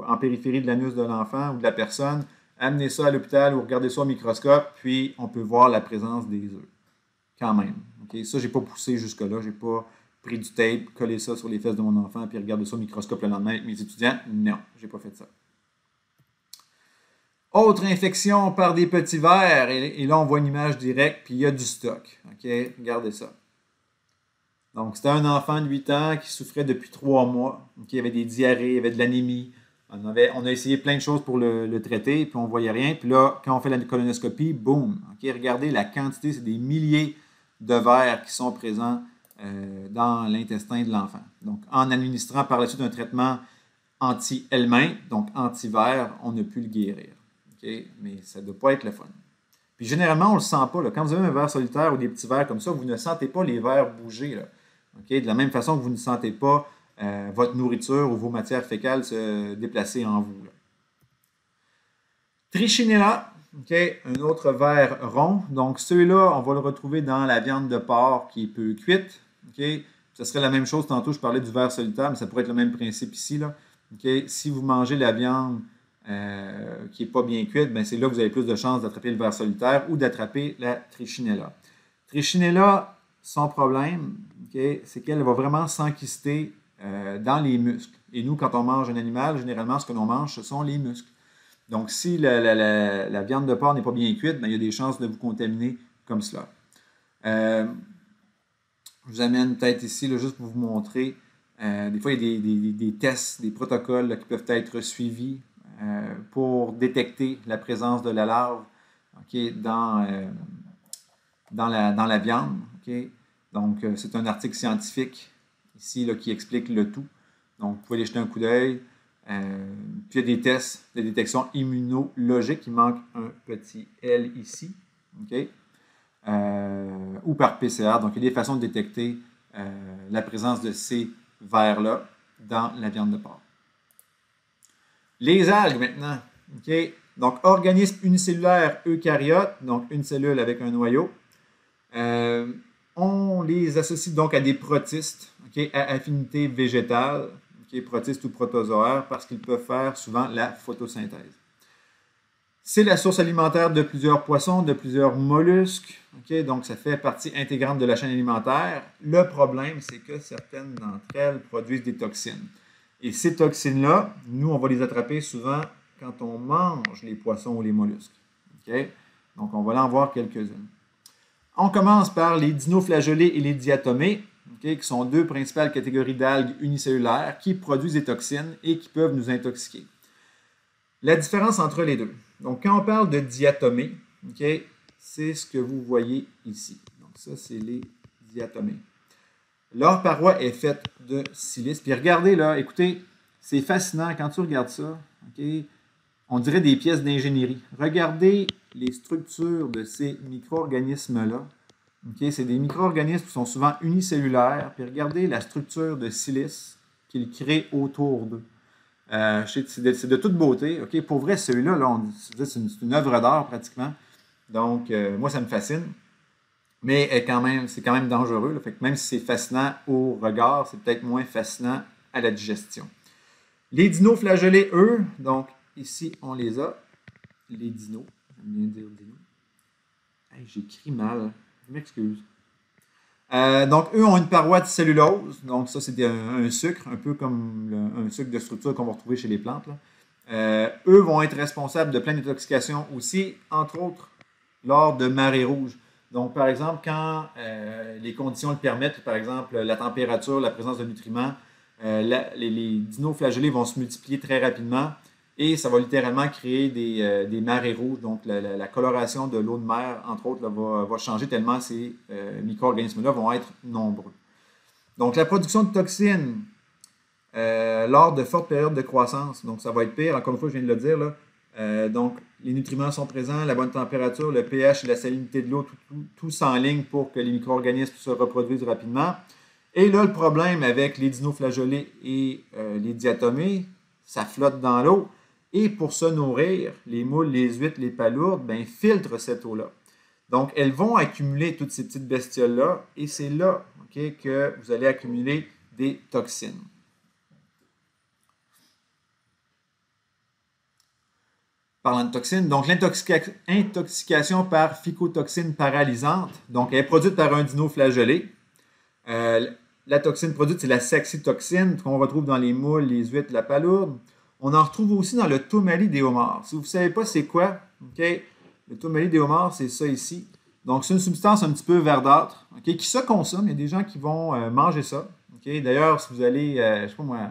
en périphérie de l'anus de l'enfant ou de la personne, amener ça à l'hôpital ou regarder ça au microscope, puis on peut voir la présence des œufs. Quand même. Okay? Ça, je n'ai pas poussé jusque-là. Je n'ai pas pris du tape, collé ça sur les fesses de mon enfant, puis regarder ça au microscope le lendemain avec mes étudiants. Non, je n'ai pas fait ça. Autre infection par des petits vers, et là, on voit une image directe, puis il y a du stock. Okay? Regardez ça. Donc, c'était un enfant de 8 ans qui souffrait depuis 3 mois. Okay? Il y avait des diarrhées, il y avait de l'anémie. On a essayé plein de choses pour le traiter, puis on ne voyait rien. Puis là, quand on fait la colonoscopie, boum! Okay? Regardez la quantité, c'est des milliers de vers qui sont présents dans l'intestin de l'enfant. Donc, en administrant par la suite un traitement anti-helmin, donc anti-vers, on a pu le guérir. Okay? Mais ça ne doit pas être le fun. Puis généralement, on ne le sent pas. Là. Quand vous avez un ver solitaire ou des petits vers comme ça, vous ne sentez pas les vers bouger. Là. Okay? De la même façon que vous ne sentez pas votre nourriture ou vos matières fécales se déplacer en vous. Là. Trichinella, okay? Un autre ver rond. Donc celui-là, on va le retrouver dans la viande de porc qui est peu cuite. Okay? Ce serait la même chose, tantôt je parlais du ver solitaire, mais ça pourrait être le même principe ici. Là. Okay? Si vous mangez la viande qui n'est pas bien cuite, ben c'est là que vous avez plus de chances d'attraper le ver solitaire ou d'attraper la trichinella. Trichinella, son problème, okay, c'est qu'elle va vraiment s'enquister dans les muscles. Et nous, quand on mange un animal, généralement, ce que l'on mange, ce sont les muscles. Donc, si la viande de porc n'est pas bien cuite, ben, il y a des chances de vous contaminer comme cela. Je vous amène peut-être ici, là, juste pour vous montrer. Des fois, il y a des tests, des protocoles là, qui peuvent être suivis pour détecter la présence de la larve okay, dans la viande. Okay? Donc, c'est un article scientifique ici là, qui explique le tout. Donc, vous pouvez aller jeter un coup d'œil. Puis, il y a des tests de détection immunologique. Il manque un petit L ici. Okay? Ou par PCR. Donc, il y a des façons de détecter la présence de ces vers-là dans la viande de porc. Les algues maintenant. Okay? Donc, organisme unicellulaire eucaryote, donc une cellule avec un noyau. On les associe donc à des protistes, okay, à affinité végétale, okay, protistes ou protozoaires, parce qu'ils peuvent faire souvent la photosynthèse. C'est la source alimentaire de plusieurs poissons, de plusieurs mollusques, okay, donc ça fait partie intégrante de la chaîne alimentaire. Le problème, c'est que certaines d'entre elles produisent des toxines. Et ces toxines-là, nous, on va les attraper souvent quand on mange les poissons ou les mollusques. Okay? Donc, on va en voir quelques-unes. On commence par les dinoflagellés et les diatomées, okay, qui sont deux principales catégories d'algues unicellulaires qui produisent des toxines et qui peuvent nous intoxiquer. La différence entre les deux. Donc, quand on parle de diatomées, okay, c'est ce que vous voyez ici. Donc, ça, c'est les diatomées. Leur paroi est faite de silice. Puis regardez là, écoutez, c'est fascinant quand tu regardes ça. Okay, on dirait des pièces d'ingénierie. Regardez les structures de ces micro-organismes-là. Okay, c'est des micro-organismes qui sont souvent unicellulaires. Puis regardez la structure de silice qu'ils créent autour d'eux. C'est de toute beauté. Okay, pour vrai, celui-là, là, c'est une œuvre d'art pratiquement. Donc, moi, ça me fascine. Mais c'est quand même dangereux. Là. Fait que même si c'est fascinant au regard, c'est peut-être moins fascinant à la digestion. Les dinoflagellés, eux, donc ici, on les a. Les dinos. J'aime bien dire dinos. Hey, j'écris mal. Je m'excuse. Donc, eux ont une paroi de cellulose. Donc, ça, c'est un sucre, un peu comme un sucre de structure qu'on va retrouver chez les plantes, là. Eux vont être responsables de plein d'intoxications aussi, entre autres lors de marées rouges. Donc, par exemple, quand les conditions le permettent, par exemple la température, la présence de nutriments, les dinoflagellés vont se multiplier très rapidement et ça va littéralement créer des marées rouges. Donc, la coloration de l'eau de mer, entre autres, là, va changer tellement ces micro-organismes-là vont être nombreux. Donc, la production de toxines lors de fortes périodes de croissance, donc ça va être pire, encore une fois, je viens de le dire, là. Donc, les nutriments sont présents, la bonne température, le pH et la salinité de l'eau, tout s'enligne pour que les micro-organismes se reproduisent rapidement. Et là, le problème avec les dinoflagellés et les diatomées, ça flotte dans l'eau. Et pour se nourrir, les moules, les huîtres, les palourdes, ben, filtrent cette eau-là. Donc, elles vont accumuler toutes ces petites bestioles-là et c'est là que vous allez accumuler des toxines. Parlant de toxines, donc l'intoxication par phycotoxine paralysante, donc elle est produite par un dinoflagellé. La toxine produite, c'est la saxitoxine qu'on retrouve dans les moules, les huîtres, la palourde. On en retrouve aussi dans le tourmaline des homards. Si vous ne savez pas c'est quoi, le tourmaline des homards, c'est ça ici. Donc, c'est une substance un petit peu verdâtre qui se consomme. Il y a des gens qui vont manger ça. D'ailleurs, si vous allez, je ne sais pas moi,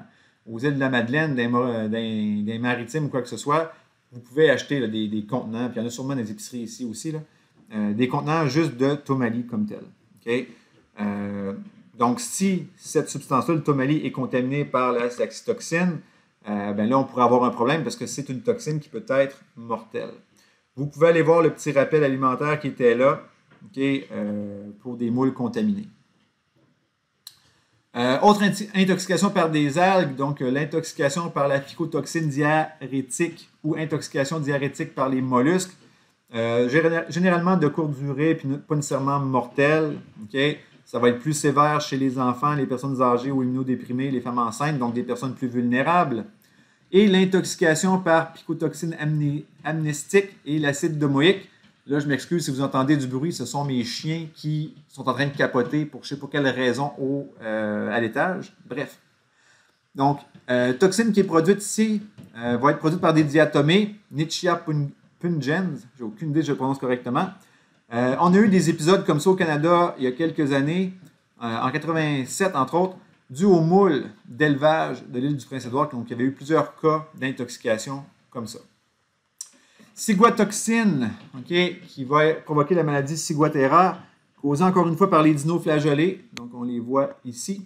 aux îles de la Madeleine, des maritimes ou quoi que ce soit, vous pouvez acheter là, des contenants, puis il y en a sûrement des épiceries ici aussi, là, des contenants juste de tourmaline comme tel. Donc, si cette substance-là, le tourmaline, est contaminée par la saxitoxine, ben là, on pourrait avoir un problème parce que c'est une toxine qui peut être mortelle. Vous pouvez aller voir le petit rappel alimentaire qui était là pour des moules contaminés. Autre intoxication par des algues, donc l'intoxication par la phycotoxine diarrhétique ou intoxication diarrhétique par les mollusques, généralement de courte durée puis pas nécessairement mortelle. Ça va être plus sévère chez les enfants, les personnes âgées ou immunodéprimées, les femmes enceintes, donc des personnes plus vulnérables. Et l'intoxication par phycotoxine amnestique et l'acide domoïque. Là, je m'excuse si vous entendez du bruit, ce sont mes chiens qui sont en train de capoter pour je ne sais pas quelle raison à l'étage. Bref. Donc, toxine qui est produite ici va être produite par des diatomées, Nitzschia pungens, j'ai aucune idée si je le prononce correctement. On a eu des épisodes comme ça au Canada il y a quelques années, en 87 entre autres, dû aux moules d'élevage de l'île du Prince-Édouard, donc il y avait eu plusieurs cas d'intoxication comme ça. Ciguatoxine, qui va provoquer la maladie ciguatera, causée encore une fois par les dinoflagellés, donc on les voit ici.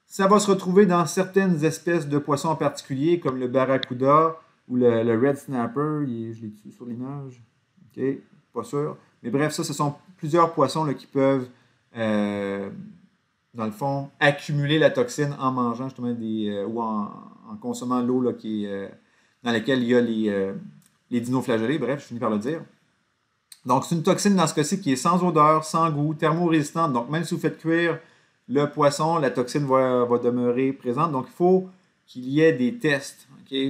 Ça va se retrouver dans certaines espèces de poissons en particulier, comme le barracuda ou le red snapper, je l'ai dessus sur l'image, pas sûr. Mais bref, ça, ce sont plusieurs poissons là, qui peuvent, dans le fond, accumuler la toxine en mangeant justement ou en consommant l'eau dans laquelle il y a les dinoflagellés, bref, je finis par le dire. Donc, c'est une toxine dans ce cas-ci qui est sans odeur, sans goût, thermorésistante. Donc, même si vous faites cuire le poisson, la toxine va demeurer présente. Donc, il faut qu'il y ait des tests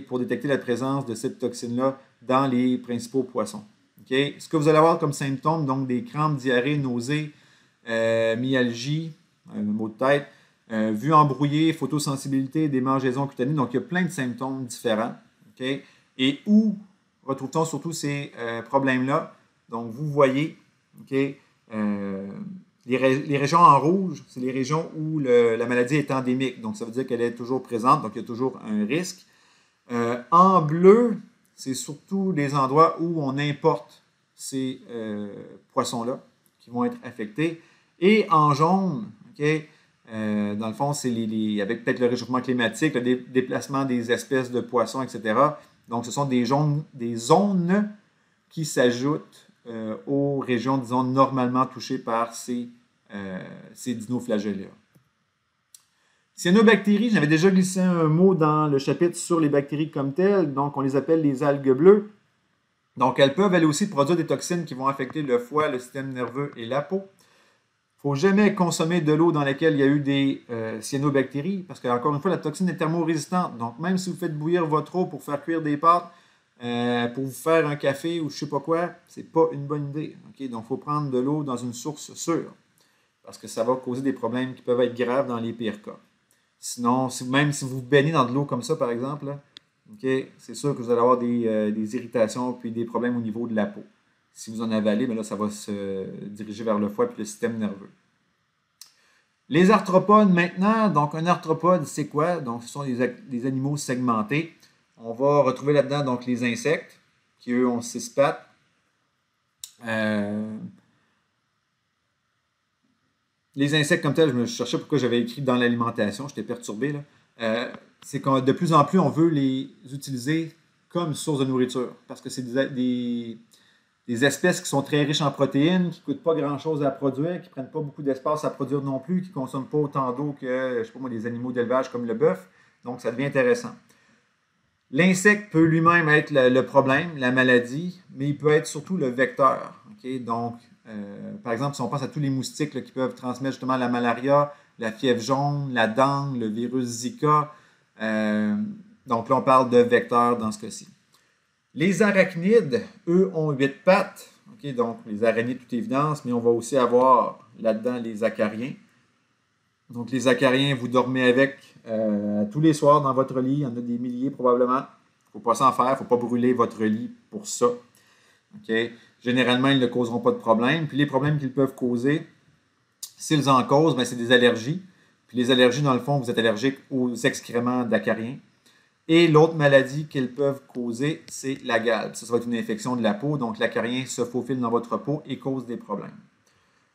pour détecter la présence de cette toxine-là dans les principaux poissons. Ce que vous allez avoir comme symptômes, donc des crampes, diarrhée, nausées, myalgie, maux de tête, vue embrouillée, photosensibilité, démangeaisons cutanées. Donc, il y a plein de symptômes différents. Et où retrouve-t-on surtout ces problèmes-là? Donc, vous voyez, les régions en rouge, c'est les régions où la maladie est endémique. Donc, ça veut dire qu'elle est toujours présente, donc il y a toujours un risque. En bleu, c'est surtout les endroits où on importe ces poissons-là qui vont être affectés. Et en jaune, dans le fond, c'est avec peut-être le réchauffement climatique, le déplacement des espèces de poissons, etc. Donc, ce sont des zones qui s'ajoutent aux régions, disons, normalement touchées par ces dinoflagellés. Cyanobactéries, j'avais déjà glissé un mot dans le chapitre sur les bactéries comme telles, donc on les appelle les algues bleues. Donc, elles peuvent, elles aussi, produire des toxines qui vont affecter le foie, le système nerveux et la peau. Il ne faut jamais consommer de l'eau dans laquelle il y a eu des cyanobactéries, parce qu'encore une fois, la toxine est thermorésistante. Donc, même si vous faites bouillir votre eau pour faire cuire des pâtes, pour vous faire un café ou je ne sais pas quoi, ce n'est pas une bonne idée. Donc, il faut prendre de l'eau dans une source sûre. parce que ça va causer des problèmes qui peuvent être graves dans les pires cas. Sinon, même si vous vous baignez dans de l'eau comme ça, par exemple, là, okay, c'est sûr que vous allez avoir des irritations puis des problèmes au niveau de la peau. Si vous en avalez, bien là, ça va se diriger vers le foie et le système nerveux. Les arthropodes maintenant, donc un arthropode, c'est quoi? Donc, ce sont des animaux segmentés. On va retrouver là-dedans donc les insectes, qui eux ont 6 pattes. Les insectes comme tel, je me cherchais pourquoi j'avais écrit dans l'alimentation, j'étais perturbé là. C'est que de plus en plus, on veut les utiliser comme source de nourriture, parce que c'est des espèces qui sont très riches en protéines, qui ne coûtent pas grand-chose à produire, qui ne prennent pas beaucoup d'espace à produire non plus, qui ne consomment pas autant d'eau que, je sais pas moi, des animaux d'élevage comme le bœuf. Donc, ça devient intéressant. L'insecte peut lui-même être le problème, la maladie, mais il peut être surtout le vecteur. Okay? Donc, par exemple, si on pense à tous les moustiques là, qui peuvent transmettre justement la malaria, la fièvre jaune, la dengue, le virus Zika, donc là, on parle de vecteurs dans ce cas-ci. Les arachnides, eux, ont 8 pattes. Okay? Donc, les araignées, de toute évidence, mais on va aussi avoir là-dedans les acariens. Donc, les acariens, vous dormez avec tous les soirs dans votre lit. Il y en a des milliers probablement. Il ne faut pas s'en faire. Il ne faut pas brûler votre lit pour ça. Okay? Généralement, ils ne causeront pas de problème. Puis les problèmes qu'ils peuvent causer, s'ils en causent, c'est des allergies. Puis les allergies, dans le fond, vous êtes allergique aux excréments d'acariens. Et l'autre maladie qu'ils peuvent causer, c'est la gale. Ça va être une infection de la peau. Donc, l'acarien se faufile dans votre peau et cause des problèmes.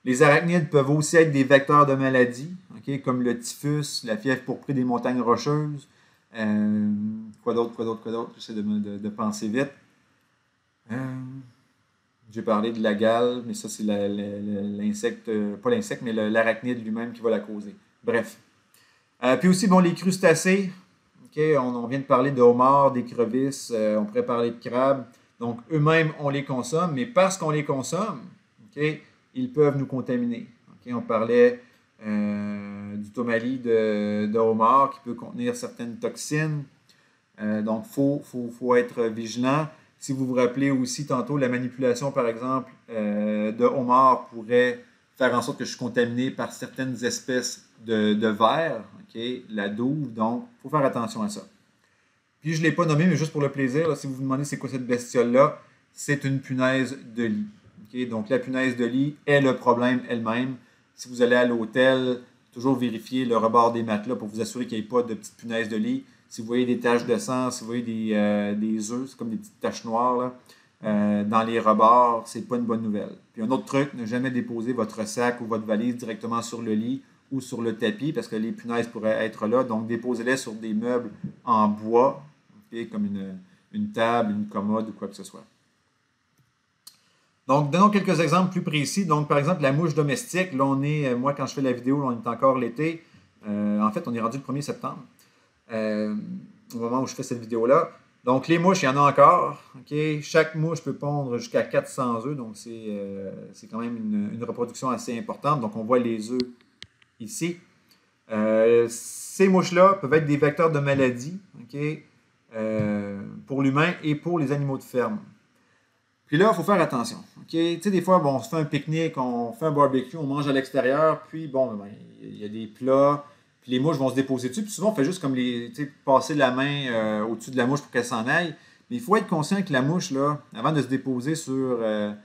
Les arachnides peuvent aussi être des vecteurs de maladies, okay, comme le typhus, la fièvre pourprée des montagnes rocheuses. Quoi d'autre? J'essaie de penser vite. J'ai parlé de la gale, mais ça, c'est l'insecte, pas l'insecte, mais l'arachnide lui-même qui va la causer. Bref. Puis aussi, bon, les crustacés. Okay, on vient de parler de homards, d'écrevisses, on pourrait parler de crabes. Donc, eux-mêmes, on les consomme, mais parce qu'on les consomme, okay, ils peuvent nous contaminer. Okay, on parlait du tomali de homard qui peut contenir certaines toxines. Donc, il faut être vigilant. Si vous vous rappelez aussi tantôt, la manipulation, par exemple, de homard pourrait faire en sorte que je suis contaminé par certaines espèces de vers, okay, la douve. Donc, il faut faire attention à ça. Puis, je ne l'ai pas nommé, mais juste pour le plaisir, là, si vous vous demandez c'est quoi cette bestiole-là, c'est une punaise de lit. Okay? Donc, la punaise de lit est le problème elle-même. Si vous allez à l'hôtel, toujours vérifier le rebord des matelas pour vous assurer qu'il n'y ait pas de petites punaises de lit. Si vous voyez des taches de sang, si vous voyez des œufs, c'est comme des petites taches noires là, dans les rebords, c'est pas une bonne nouvelle. Puis un autre truc, ne jamais déposer votre sac ou votre valise directement sur le lit ou sur le tapis parce que les punaises pourraient être là. Donc, déposez-les sur des meubles en bois, okay, comme une table, une commode ou quoi que ce soit. Donc, donnons quelques exemples plus précis. Donc, par exemple, la mouche domestique. Là, moi, quand je fais la vidéo, là, on est encore l'été. En fait, on est rendu le 1er septembre. Au moment où je fais cette vidéo-là. Donc, les mouches, il y en a encore. Okay? Chaque mouche peut pondre jusqu'à 400 œufs. Donc, c'est quand même une reproduction assez importante. Donc, on voit les œufs ici. Ces mouches-là peuvent être des vecteurs de maladies, okay? Pour l'humain et pour les animaux de ferme. Puis là, il faut faire attention. Okay? Tu sais, des fois, bon, on se fait un pique-nique, on fait un barbecue, on mange à l'extérieur, puis bon, il y a des plats, puis les mouches vont se déposer dessus, puis souvent, on fait juste comme passer la main au-dessus de la mouche pour qu'elle s'en aille. Mais il faut être conscient que la mouche, là, avant de se déposer sur, je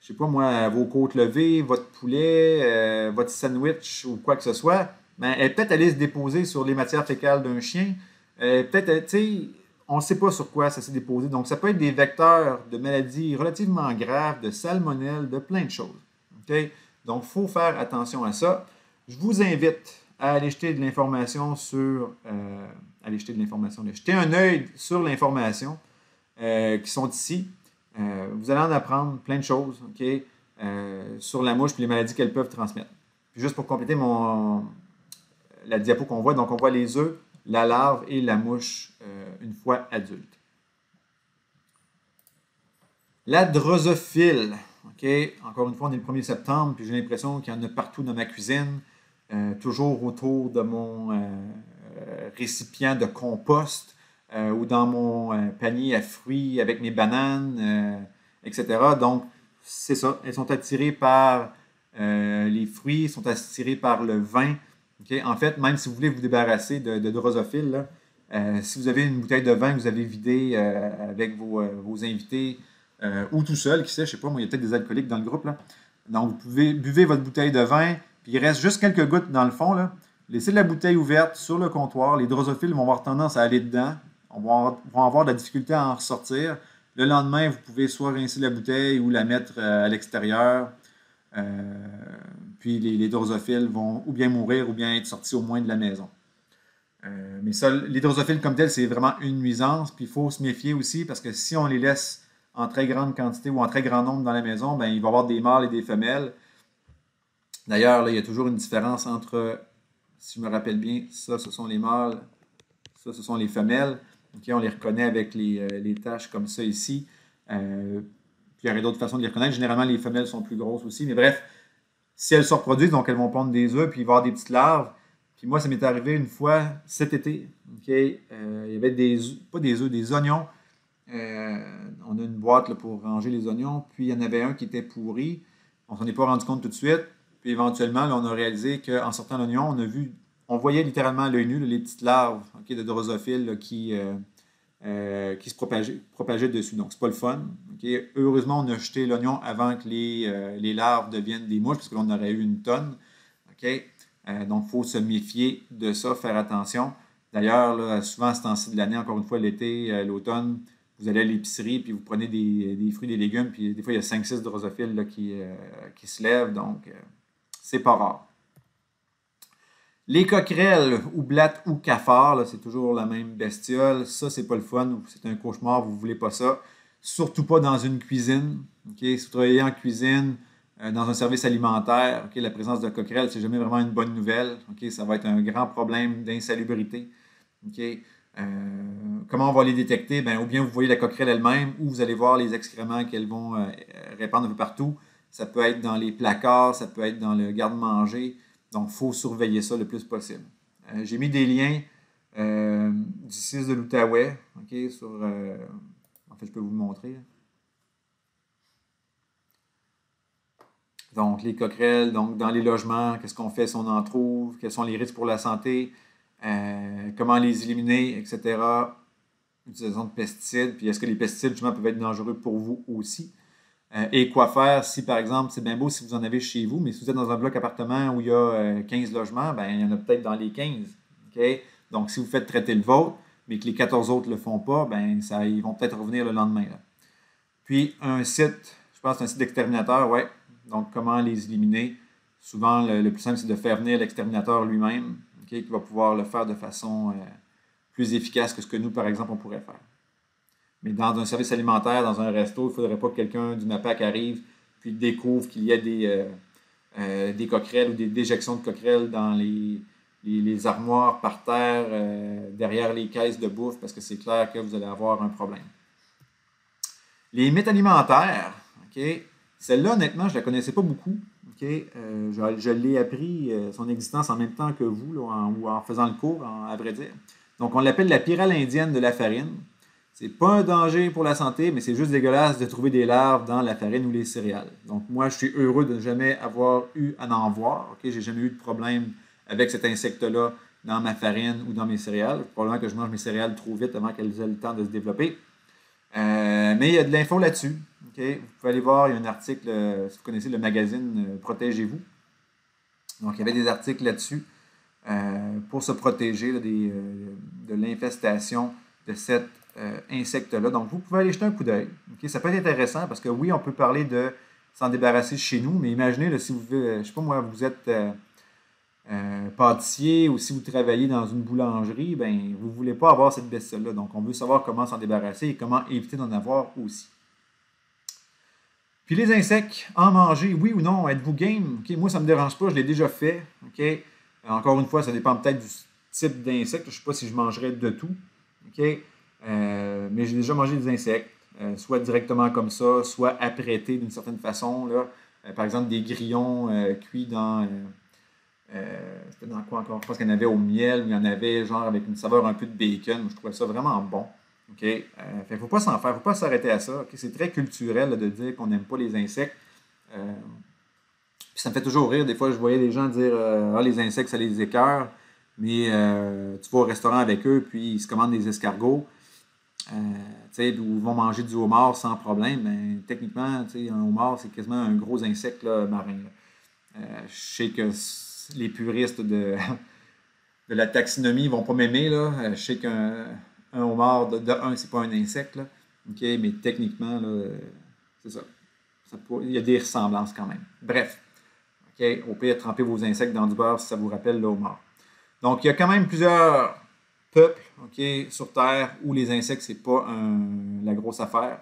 sais pas moi, vos côtes levées, votre poulet, votre sandwich ou quoi que ce soit, elle est peut-être allée se déposer sur les matières fécales d'un chien. Peut-être, tu sais, on ne sait pas sur quoi ça s'est déposé. Donc, ça peut être des vecteurs de maladies relativement graves, de salmonelle, de plein de choses. Okay? Donc, il faut faire attention à ça. Je vous invite à aller jeter de l'information sur... jeter un œil sur l'information qui sont ici. Vous allez en apprendre plein de choses, okay? Sur la mouche et les maladies qu'elles peuvent transmettre. Puis juste pour compléter la diapo qu'on voit, donc on voit les œufs, la larve et la mouche une fois adulte. La drosophile. Okay? Encore une fois, on est le 1er septembre, puis j'ai l'impression qu'il y en a partout dans ma cuisine, toujours autour de mon récipient de compost ou dans mon panier à fruits avec mes bananes, etc. Donc, c'est ça. Elles sont attirées par Les fruits sont attirés par le vin. Okay? En fait, même si vous voulez vous débarrasser de drosophiles, là, si vous avez une bouteille de vin que vous avez vidée avec vos invités ou tout seul, qui sait, je ne sais pas, moi, il y a peut-être des alcooliques dans le groupe, là. Donc, vous pouvez buvez votre bouteille de vin, puis il reste juste quelques gouttes dans le fond, là. Laissez la bouteille ouverte sur le comptoir. Les drosophiles vont avoir tendance à aller dedans. Vont avoir de la difficulté à en ressortir. Le lendemain, vous pouvez soit rincer la bouteille ou la mettre à l'extérieur. Puis les drosophiles vont ou bien mourir ou bien être sortis au moins de la maison. Mais ça, les drosophiles comme tels, c'est vraiment une nuisance. Puis il faut se méfier aussi parce que si on les laisse en très grande quantité ou en très grand nombre dans la maison, ben, il va y avoir des mâles et des femelles. D'ailleurs, là, il y a toujours une différence entre, si je me rappelle bien, ça, ce sont les mâles, ça, ce sont les femelles. Okay, on les reconnaît avec les taches comme ça ici. Puis il y aurait d'autres façons de les reconnaître. Généralement, les femelles sont plus grosses aussi. Mais bref, si elles se reproduisent, donc elles vont pondre des œufs, puis il va y avoir des petites larves. Puis moi, ça m'est arrivé une fois cet été. Okay, il y avait pas des œufs, des oignons. On a une boîte là, pour ranger les oignons. Puis il y en avait un qui était pourri. On ne s'en est pas rendu compte tout de suite. Puis éventuellement, là, on a réalisé qu'en sortant l'oignon, on voyait littéralement à l'œil nu là, les petites larves de drosophiles là, qui se propageaient dessus. Donc, c'est pas le fun. Okay? Heureusement, on a jeté l'oignon avant que les larves deviennent des mouches, parce que là, on aurait eu une tonne. Okay? Donc, il faut se méfier de ça, faire attention. D'ailleurs, là, souvent à ce temps-ci de l'année, encore une fois, l'été, l'automne, vous allez à l'épicerie, puis vous prenez des fruits, des légumes, puis des fois, il y a 5-6 drosophiles là, qui se lèvent, donc c'est pas rare. Les coquerelles, ou blattes ou cafards, c'est toujours la même bestiole. Ça, c'est pas le fun. C'est un cauchemar, vous ne voulez pas ça. Surtout pas dans une cuisine. Okay? Si vous travaillez en cuisine, dans un service alimentaire, okay, la présence de coquerelles, c'est jamais vraiment une bonne nouvelle. Okay? Ça va être un grand problème d'insalubrité. Okay? Comment on va les détecter? Ben, ou bien vous voyez la coquerelle elle-même, ou vous allez voir les excréments qu'elles vont répandre un peu partout. Ça peut être dans les placards, ça peut être dans le garde-manger. Donc, il faut surveiller ça le plus possible. J'ai mis des liens du CIS de l'Outaouais. Okay, en fait, je peux vous le montrer. Là. Donc, les coquerelles, donc dans les logements, qu'est-ce qu'on fait si on en trouve, quels sont les risques pour la santé, comment les éliminer, etc. Utilisation de pesticides, puis est-ce que les pesticides, justement, peuvent être dangereux pour vous aussi? Et quoi faire si, par exemple, c'est bien beau si vous en avez chez vous, mais si vous êtes dans un bloc appartement où il y a 15 logements, ben, il y en a peut-être dans les 15. Okay? Donc, si vous faites traiter le vôtre, mais que les 14 autres ne le font pas, ben, ils vont peut-être revenir le lendemain. Là. Puis, un site, je pense que c'est un site d'exterminateur, ouais. Donc, comment les éliminer? Souvent, le plus simple, c'est de faire venir l'exterminateur lui-même, okay, qui va pouvoir le faire de façon plus efficace que ce que nous, par exemple, on pourrait faire. Mais dans un service alimentaire, dans un resto, il ne faudrait pas que quelqu'un du MAPAC arrive puis découvre qu'il y a des coquerelles ou des déjections de coquerelles dans les armoires par terre, derrière les caisses de bouffe, parce que c'est clair que vous allez avoir un problème. Les mythes alimentaires, okay, celle-là, honnêtement, je ne la connaissais pas beaucoup. Okay, je l'ai appris, son existence en même temps que vous, là, ou en faisant le cours, à vrai dire. Donc, on l'appelle la pyrale indienne de la farine. C'est pas un danger pour la santé, mais c'est juste dégueulasse de trouver des larves dans la farine ou les céréales. Donc, moi, je suis heureux de ne jamais avoir eu à en voir. Okay? J'ai jamais eu de problème avec cet insecte-là dans ma farine ou dans mes céréales. Probablement que je mange mes céréales trop vite avant qu'elles aient le temps de se développer. Mais il y a de l'info là-dessus. Okay? Vous pouvez aller voir, il y a un article, si vous connaissez le magazine Protégez-vous. Donc, il y avait des articles là-dessus pour se protéger là, de l'infestation de cette insectes-là. Donc, vous pouvez aller jeter un coup d'œil. Okay? Ça peut être intéressant parce que oui, on peut parler de s'en débarrasser chez nous, mais imaginez là, si vous, je ne sais pas moi, vous êtes pâtissier ou si vous travaillez dans une boulangerie, ben, vous ne voulez pas avoir cette bestiole-là. Donc, on veut savoir comment s'en débarrasser et comment éviter d'en avoir aussi. Puis les insectes, en manger, oui ou non, êtes-vous game? Okay? Moi, ça ne me dérange pas, je l'ai déjà fait. Okay? Encore une fois, ça dépend peut-être du type d'insecte. Je ne sais pas si je mangerais de tout. Okay? Mais j'ai déjà mangé des insectes, soit directement comme ça, soit apprêtés d'une certaine façon. Là. Par exemple, des grillons cuits dans... c'était dans quoi encore? Je pense qu'il y en avait au miel, ou il y en avait genre avec une saveur un peu de bacon. Je trouvais ça vraiment bon. Okay? Il ne faut pas s'en faire, il ne faut pas s'arrêter à ça. Okay? C'est très culturel là, de dire qu'on n'aime pas les insectes. Puis ça me fait toujours rire. Des fois, je voyais des gens dire ah, les insectes, ça les écœure. Mais tu vas au restaurant avec eux, puis ils se commandent des escargots. Ou ils vont manger du homard sans problème. Ben, techniquement, un homard, c'est quasiment un gros insecte là, marin. Je sais que les puristes de la taxinomie ne vont pas m'aimer. Je sais qu'un homard, de un, c'est pas un insecte. Là. Okay? Mais techniquement, là, c'est ça. Il y a des ressemblances quand même. Bref. Okay? Au pire, trempez vos insectes dans du beurre si ça vous rappelle le homard. Donc, il y a quand même plusieurs peuples sur Terre où les insectes, c'est pas la grosse affaire.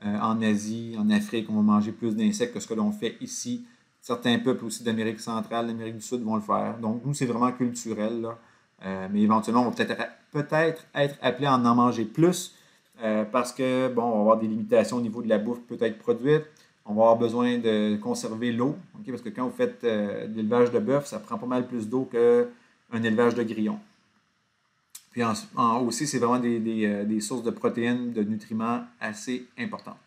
En Asie, en Afrique, on va manger plus d'insectes que ce que l'on fait ici. Certains peuples aussi d'Amérique centrale, d'Amérique du Sud vont le faire. Donc, nous, c'est vraiment culturel. Là. Mais éventuellement, on va peut-être être appelé à en manger plus parce que, bon, on va avoir des limitations au niveau de la bouffe peut-être produite. On va avoir besoin de conserver l'eau. Parce que quand vous faites de l'élevage de bœuf, ça prend pas mal plus d'eau qu'un élevage de grillons. Puis aussi, c'est vraiment des sources de protéines, de nutriments assez importantes.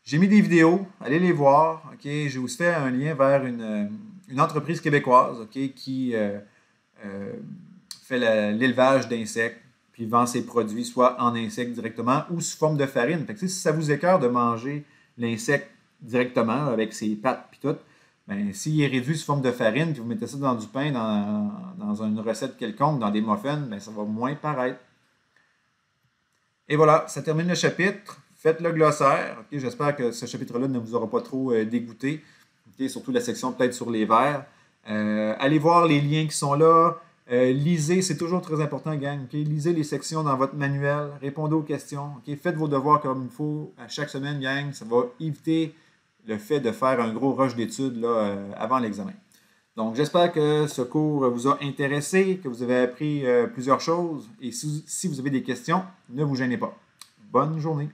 J'ai mis des vidéos, allez les voir. J'ai aussi fait un lien vers une entreprise québécoise qui fait l'élevage d'insectes, puis vend ses produits soit en insectes directement ou sous forme de farine. Fait que, si ça vous écœure de manger l'insecte directement avec ses pattes puis tout, bien, s'il est réduit sous forme de farine, puis vous mettez ça dans du pain, dans une recette quelconque, dans des muffins, bien, ça va moins paraître. Et voilà, ça termine le chapitre. Faites le glossaire. J'espère que ce chapitre-là ne vous aura pas trop dégoûté. Surtout la section peut-être sur les vers. Allez voir les liens qui sont là. Lisez, c'est toujours très important, gang. Lisez les sections dans votre manuel. Répondez aux questions. Faites vos devoirs comme il faut à chaque semaine, gang. Ça va éviter le fait de faire un gros rush d'études avant l'examen. Donc, j'espère que ce cours vous a intéressé, que vous avez appris plusieurs choses. Et si vous avez des questions, ne vous gênez pas. Bonne journée.